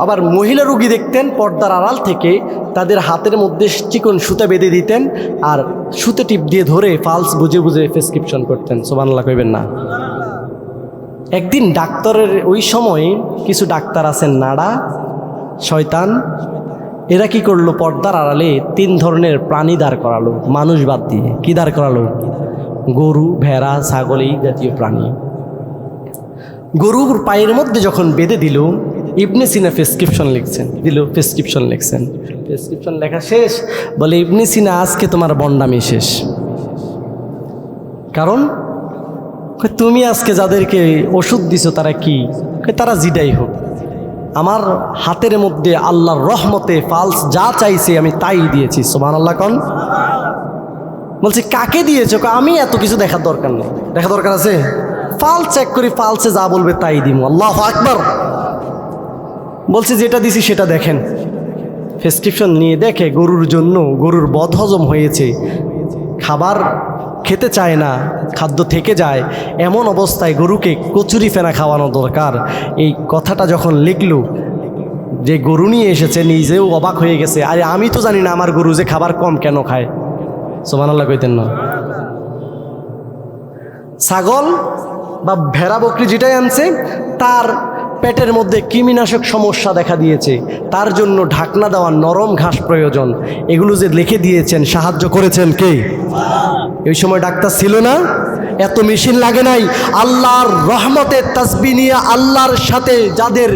আবার মহিলা রুগী দেখতেন পর্দার আড়াল থেকে তাদের হাতের মধ্যে চিকন সুতা বেঁধে দিতেন আর সুতে টিপ দিয়ে ধরে ফালস বুঝে বুঝে প্রেসক্রিপশন করতেন। সুবহানাল্লাহ কইবেন না? একদিন ডাক্তারের ওই সময় কিছু ডাক্তার আছেন নাড়া শয়তান, এরা কি করলো, পর্দার আড়ালে 3 ধরনের প্রাণী দাঁড় করালো, মানুষ বাদ দিয়ে। কি দাঁড় করালো? গরু, ভেড়া, ছাগল, এই জাতীয় প্রাণী। গরুর পায়ের মধ্যে যখন বেঁধে দিল, ইবনে সিনা প্রেসক্রিপশন লিখছেন, প্রেসক্রিপশন লেখা শেষ, বলে ইবনে সিনা আজকে তোমার বন্ডামি শেষ। কারণ তুমি আজকে যাদেরকে ওষুধ দিছো তারা কি? তারা জিডাই হোক, আমার হাতের মধ্যে আল্লাহর রহমতে ফালস যা চাইছে আমি তাই দিয়েছি। সুবহানাল্লাহ কোন? বলছে কাকে দিয়েছো? আমি এত কিছু দেখার দরকার নেই। দেখা দরকার আছে? ফালস চেক করি, ফালসে যা বলবে তাই দিব। আল্লাহু আকবার। বলছে যেটা দিছি সেটা দেখেন। প্রেসক্রিপশন নিয়ে দেখে গরুর জন্য, গরুর বদহজম হয়েছে, খাবার খেতে চায় না, খাদ্য থেকে যায়, এমন অবস্থায় গরুকে কচুরি ফেনা খাওয়ানো দরকার। এই কথাটা যখন লিখলো, যে গরু নিয়ে এসেছে নিজেও অবাক হয়ে গেছে, আরে আমি তো জানি না আমার গরু যে খাবার কম কেন খায়। সুবহানাল্লাহ কইতেন না? ছাগল বা ভেড়া বকরি যেটাই আনছে তার পেটের মধ্যে কৃমিনাশক সমস্যা দেখা দিয়েছে, তার জন্য ঢাকনা দেওয়া নরম ঘাস প্রয়োজন। এগুলো যে লিখে দিয়েছেন, সাহায্য করেছেন কে? এই সময় ডাক্তার ছিল না, এত মেশিন লাগে নাই। আল্লাহর রহমতের তাসবিহ নিয়ে আল্লাহর সাথে যাদের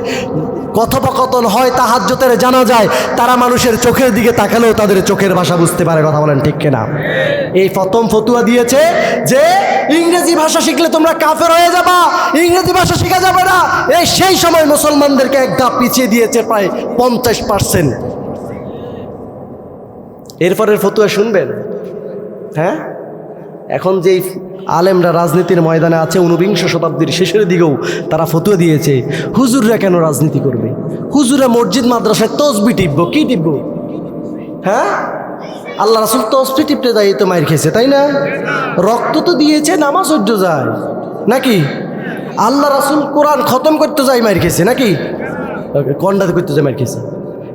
কথোপকথন হয়, তাহাজ্জুদের জানা যায়, তারা মানুষের চোখের দিকে তাকালেও তাদের চোখের ভাষা বুঝতে পারে। কথা বলেন ঠিক কিনা? এই প্রথম ফতুয়া দিয়েছে যে ইংরেজি ভাষা শিখলে তোমরা কাফের হয়ে যাবা, ইংরেজি ভাষা শেখা যাবে না। এই সেই সময় মুসলমানদেরকে এক ধাপ পিছিয়ে দিয়েছে প্রায় 50%। এরপরের ফতুয়া শুনবেন? হ্যাঁ, এখন যেই আলেমরা রাজনীতির ময়দানে আছে 19বিংশ শতাব্দীর শেষের দিকেও তারা ফতুয়া দিয়েছে, হুজুররা কেন রাজনীতি করবে? হুজুরা মসজিদ মাদ্রাসায় তসবিহ টিপবো, কি টিপবো? হ্যাঁ, আল্লাহ রাসূল তসবিহ টিপতে যায় তো মাইর খেয়েছে, তাই না? রক্ত তো দিয়েছে, নামাজ পড়তে যায় নাকি? আল্লাহ রাসূল কোরআন খতম করতে যায় মাইর খেয়েছে নাকি? কন্ডাতে করতে যায় মাইর খেয়েছে।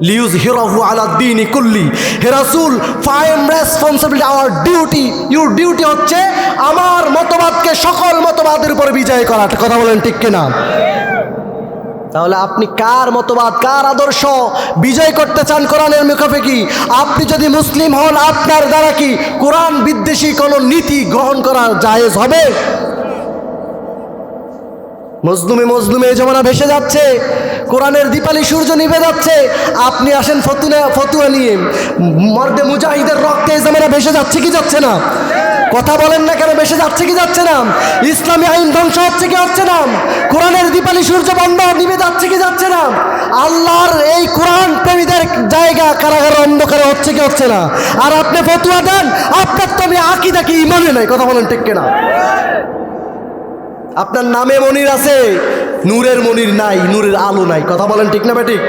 লিইউযহিরাহু আলা দ্বীনি কুল্লি। হে রাসূল, I am responsibility, our duty, your duty হচ্ছে আমার মতবাদকে সকল মতবাদের উপর বিজয় করা। কথা বলেন ঠিক কিনা? তাহলে আপনি কার মতবাদ, কার আদর্শ বিজয় করতে চান কোরআনের মুখাপেক্ষি? আপনি যদি মুসলিম হন, আপনার দ্বারা কি কোরআন বিদ্বেষী কোনো নীতি গ্রহণ করা জায়েজ হবে? মজলুমে এই জমানা ভেসে যাচ্ছে, কোরআনের দীপালি সূর্য নিভে যাচ্ছে, আপনি আসেন ফতুয়া নিয়ে। মর্দে মুজাহিদের রক্তে এই জমানা ভেসে যাচ্ছে কি যাচ্ছে না? কথা বলেন না কেন? ভেসে যাচ্ছে কি যাচ্ছে না? ইসলামী আইন ধ্বংস হচ্ছে কি হচ্ছে না? কোরআনের দীপালি সূর্য বন্ধ নিভে যাচ্ছে কি যাচ্ছে না? আল্লাহর এই কোরআন প্রেমীদের জায়গা কারাগার অন্ধকারে হচ্ছে কি হচ্ছে না? আর আপনি ফতুয়া দেন, আপনার তো আমি আকীদা কি ইমানে নাই। কথা বলেন ঠিক কিনা? আপনার নামে মনির আছে, নূরের মনির নাই, নূরের আলো নাই। কথা বলেন ঠিক না বেঠিক?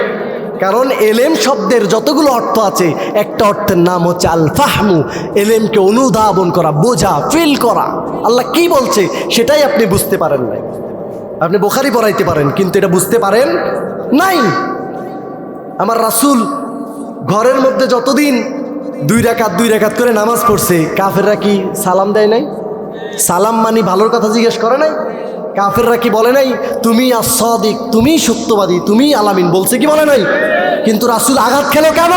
কারণ এলেম শব্দের যতগুলো অর্থ আছে, একটা অর্থের নাম হচ্ছে আল ফাহমু, এলেমকে অনুধাবন করা, বোঝা, ফিল করা। আল্লাহ কি বলছে সেটাই আপনি বুঝতে পারেন নাই। আপনি বুখারী পড়াইতে পারেন কিন্তু এটা বুঝতে পারেন নাই। আমার রাসূল ঘরের মধ্যে যতদিন 2 রাকাত করে নামাজ পড়ছে, কাফেররা কি সালাম দেয় নাই? সালাম মানি ভালোর কথা জিজ্ঞেস করে নাই? কাফেররা কি বলে নাই তুমি as-সাদিক, তুমি সত্যবাদী, তুমি আলামিন? বলছে কি বলে নাই? কিন্তু রাসূল আঘাত খেলো কেন?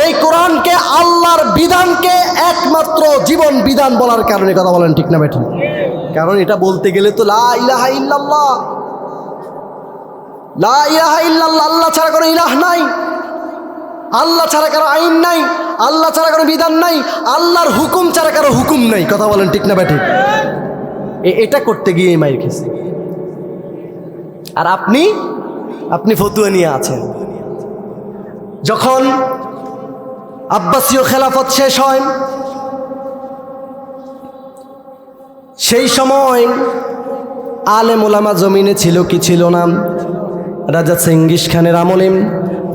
এই কোরআনকে, আল্লাহর বিধানকে একমাত্র জীবন বিধান বলার কারণে। কথা বলেন ঠিক না বেঠিক? কারণ এটা বলতে গেলে তো লা ইলাহা ইল্লাল্লাহ, লা ইলাহা ইল্লাল্লাহ, আল্লাহ ছাড়া কোনো ইলাহ নাই। আল্লাহ ছাড়া কারো আইন নাই, আল্লাহ ছাড়া কারো বিধান নাই, আল্লাহর হুকুম ছাড়া কারো হুকুম নাই। কথা বলেন ঠিক না ব্যাঠিক? এটা করতে গিয়ে মাইর খেয়েছে। আর আপনি ফতুয়া নিয়ে আছেন। যখন আব্বাসীয় খেলাফত শেষ হয়, সেই সময় আলেম ওলামা জমিনে ছিল কি ছিল না। রাজা চেঙ্গিস খানের আমলে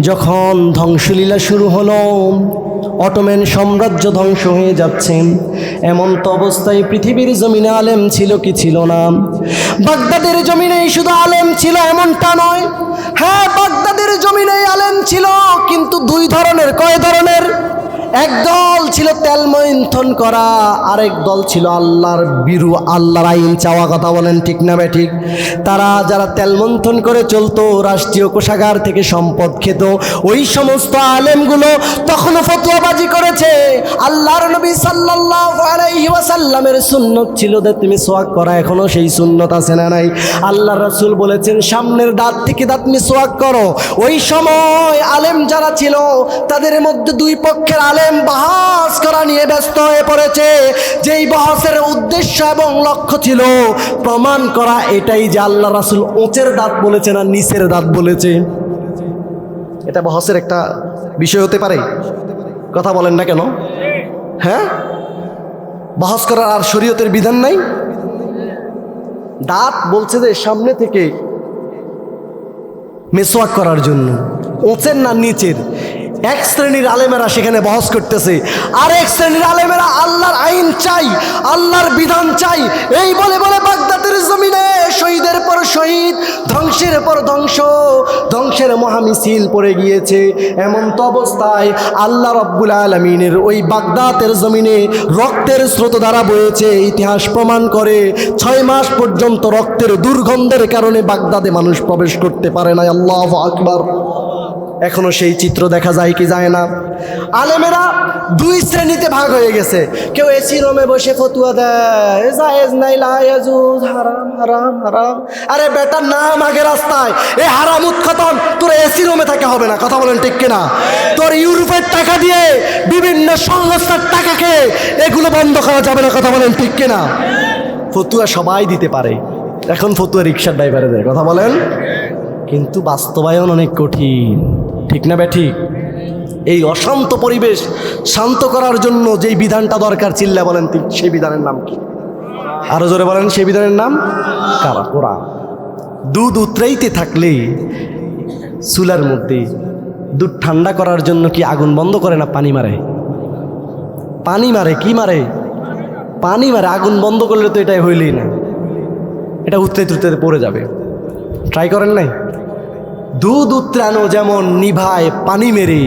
যখন ধ্বংসলীলা শুরু হলো, অটোম্যান সাম্রাজ্য ধ্বংস হয়ে যাচ্ছে, এমন তো অবস্থায় পৃথিবীর জমিনে আলেম ছিল কি ছিল না। বাগদাদের জমিনেই শুধু আলেম ছিল এমনটা নয়, হ্যাঁ বাগদাদের জমিনেই আলেম ছিল, কিন্তু দুই ধরনের। কয় ধরনের? এক দল ছিল তেল মন্থন করা, আরেক দল ছিল আল্লাহর বিরু, আল্লাহর আইন চাওয়া। কথা বলেন ঠিক না ঠিক? তারা যারা তেল মন্থন করে চলতো, রাষ্ট্রীয় কোষাগার থেকে সম্পদ খেত, ওই সমস্ত আলেমগুলো তখনও ফতোয়াবাজি করেছে। আল্লাহর নবী সাল্লাল্লাহু আলাইহি ওয়াসাল্লামের সুন্নত ছিল যে তুমি সোয়াক করা, এখনো সেই সুন্নত আছে না নাই? আল্লাহর রাসূল বলেছেন সামনের দাঁত থেকে দাঁত মিসওয়াক করো। ওই সময় আলেম যারা ছিল তাদের মধ্যে দুই পক্ষের আলেম বহস করা নিয়ে ব্যস্ত হয়ে পড়েছে। যেই বহসের উদ্দেশ্য এবং লক্ষ্য ছিল প্রমাণ করা এটাই যে আল্লাহ রাসূল ওচের দাঁত বলেছে না নিচের দাঁত বলেছে। এটা বহসের একটা বিষয় হতে পারে। কথা বলেন না কেন? হ্যাঁ, বহস করার আর শরীয়তের বিধান নাই? দাঁত বলছে যে সামনে থেকে মেসওয়াক করার জন্য, ওচের না নিচের। এক শ্রেণীর আলেমেরা সেখানে বহস করতেছে, আর এক শ্রেণীর আলেমেরা আল্লাহর আইন চাই, আল্লাহর বিধান চাই। এই বলে বলে বাগদাদের জমিনে শহীদের পর শহীদ, ধ্বংসের পর ধ্বংস, ধ্বংসের মহামিছিল পড়ে গিয়েছে। এমন তো অবস্থায় আল্লাহ রাব্বুল আলামিনের ওই বাগদাদের জমিনে রক্তের স্রোত দ্বারা বয়েছে। ইতিহাস প্রমাণ করে 6 মাস পর্যন্ত রক্তের দুর্গন্ধের কারণে বাগদাদে মানুষ প্রবেশ করতে পারে না। আল্লাহু আকবার। এখনো সেই চিত্র দেখা যায় কি যায় না? আলেমেরা দুই শ্রেণীতে ভাগ হয়ে গেছে। কেউ এসি রুমে বসে ফতুয়া দেয়, জায়েজ নাই লায়াজুজ, হারাম হারাম হারাম। আরে বেটার নাম আগে রাস্তায়, এ হারাম উৎখাতন। তোর এসি রুমে থাকে হবে না। কথা বলেন ঠিক কিনা? তোর ইউরোপের টাকা দিয়ে, বিভিন্ন সংস্থার টাকা খেয়ে এগুলো বন্ধ করা যাবে না। কথা বলেন ঠিক কিনা? ফতুয়া সবাই দিতে পারে, এখন ফতুয়া রিক্সার ড্রাইভারে দেয়। কথা বলেন, কিন্তু বাস্তবায়ন অনেক কঠিন। ঠিক না ব্যাঠিক? এই অশান্ত পরিবেশ শান্ত করার জন্য যেই বিধানটা দরকার, চিল্লা বলেন সেই বিধানের নাম কি? আরো জোরে বলেন সেই বিধানের নাম কারা? কোরআন। দুধ উতরাইতে থাকলে চুলার মধ্যে দুধ ঠান্ডা করার জন্য কি আগুন বন্ধ করে না পানি মারে? পানি মারে। কি মারে? পানি মারে। আগুন বন্ধ করলে তো এটাই হইলেই না, এটা উতরাইতে উতরাইতে পড়ে যাবে। ট্রাই করেন নাই? দুধ উতরানো যেমন নিভায় পানি মেরে,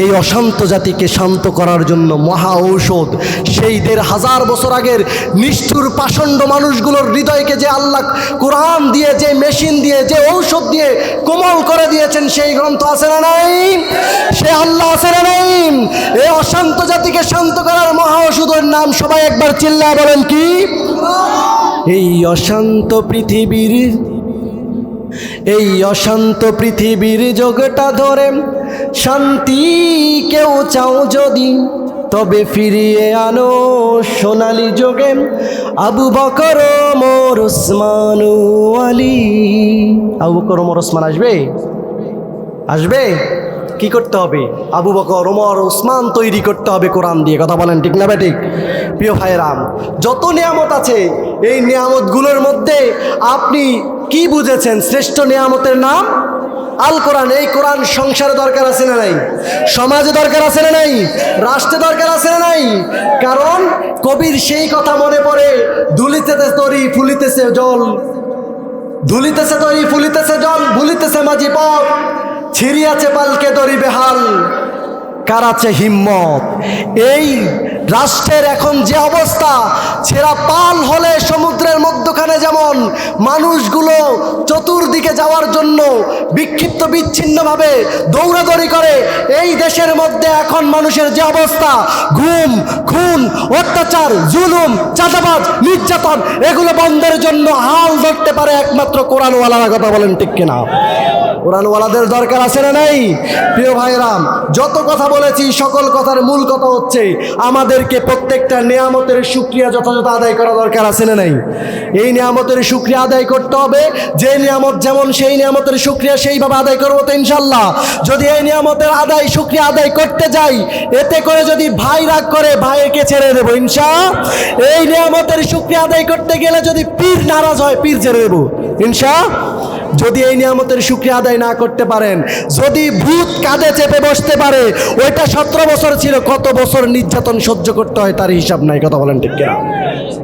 এই অশান্ত জাতিকে শান্ত করার জন্য মহা ঔষধ সেই 1500 বছর আগের নিষ্ঠুর পাষণ্ড মানুষগুলোর হৃদয়কে যে আল্লাহ কোরআন দিয়ে, যে মেশিন দিয়ে, যে ঔষধ দিয়ে কোমল করে দিয়েছেন, সেই গ্রন্থ আছে না নাই? সে আল্লাহ আছে না নাই? এই অশান্ত জাতিকে শান্ত করার মহা ঔষধের নাম সবাই একবার চিল্লায় বলেন কি? এই অশান্ত পৃথিবীর জগটা ধরে শান্তি কেউ চাও যদি, তবে ফিরিয়ে আনো সোনালী যুগে আবু বকর ওমর ওসমান আলী। আবু বকর ওমর ওসমান আসবে? কি করতে হবে? আবু বকর ওমর ওসমান তৈরি করতে হবে কোরআন দিয়ে। কথা বলেন ঠিক না ঠিক? প্রিয় ভাইরাম, যত নিয়ামত আছে এই নিয়ামতগুলোর মধ্যে আপনি কি বুঝেছেন? শ্রেষ্ঠ নিয়ামতের নাম আল কোরআন। এই কোরআন সংসারে দরকার আছে না নাই? সমাজে দরকার আছে না নাই? রাষ্ট্রে দরকার আছে না নাই? কারণ কবির সেই কথা মনে পড়ে, ধুলিতেছে তরি ফুলিতেছে জল, ধুলিতেছে তরি ফুলিতেছে জল, ভুলিতেছে মাঝি পথ, ছিড়িয়াছে পালকে দড়ি বেহাল, কারাছে হিম্মত। এই রাষ্ট্রের এখন যে অবস্থা, ছেঁড়া পাল হলে সমুদ্রের মধ্যখানে যেমন মানুষগুলো চতুর্দিকে যাওয়ার জন্য বিক্ষিপ্ত বিচ্ছিন্নভাবে দৌড়াদৌড়ি করে, এই দেশের মধ্যে এখন মানুষের যে অবস্থা, গুম খুন অত্যাচার জুলুম চাঁদাবাজ নির্যাতন, এগুলো বন্ধের জন্য হাল ধরতে পারে একমাত্র কোরআনওয়ালারা। কথা বলেন ঠিক কিনা? কোরআনওয়ালাদের দরকার আছে না নাই? প্রিয় ভাইরাম, যত কথা বলেছি সকল কথার মূল কথা হচ্ছে আমাদেরকে প্রত্যেকটা নিয়ামতের শুকরিয়া যথাযথ আদায় করা দরকার আছে না নাই? এই নিয়ামতের শুকরিয়া আদায় করতে হবে। যে নিয়ামত যেমন সেই নিয়ামতের শুকরিয়া সেইভাবে আদায় করবো তো ইনশাল্লাহ। যদি এই নিয়ামতের আদায় শুকরিয়া আদায় করতে যাই, এতে করে যদি ভাই রাগ করে ভাইকে ছেড়ে দেবো এই নিয়ামতের শুকরিয়া আদায় করতে গেলে যদি পীর নারাজ হয় পীর ছেড়ে দেবো যদি এই নিয়ামতের শুকরিয়া আদায় না করতে পারেন, যদি ভূত কাঁধে চেপে বসতে পারে, ওইটা 17 বছর ছিল, কত বছর নির্যাতন সহ্য করতে হয় তার হিসাব নাই। কথা বলেন ঠিক কিনা?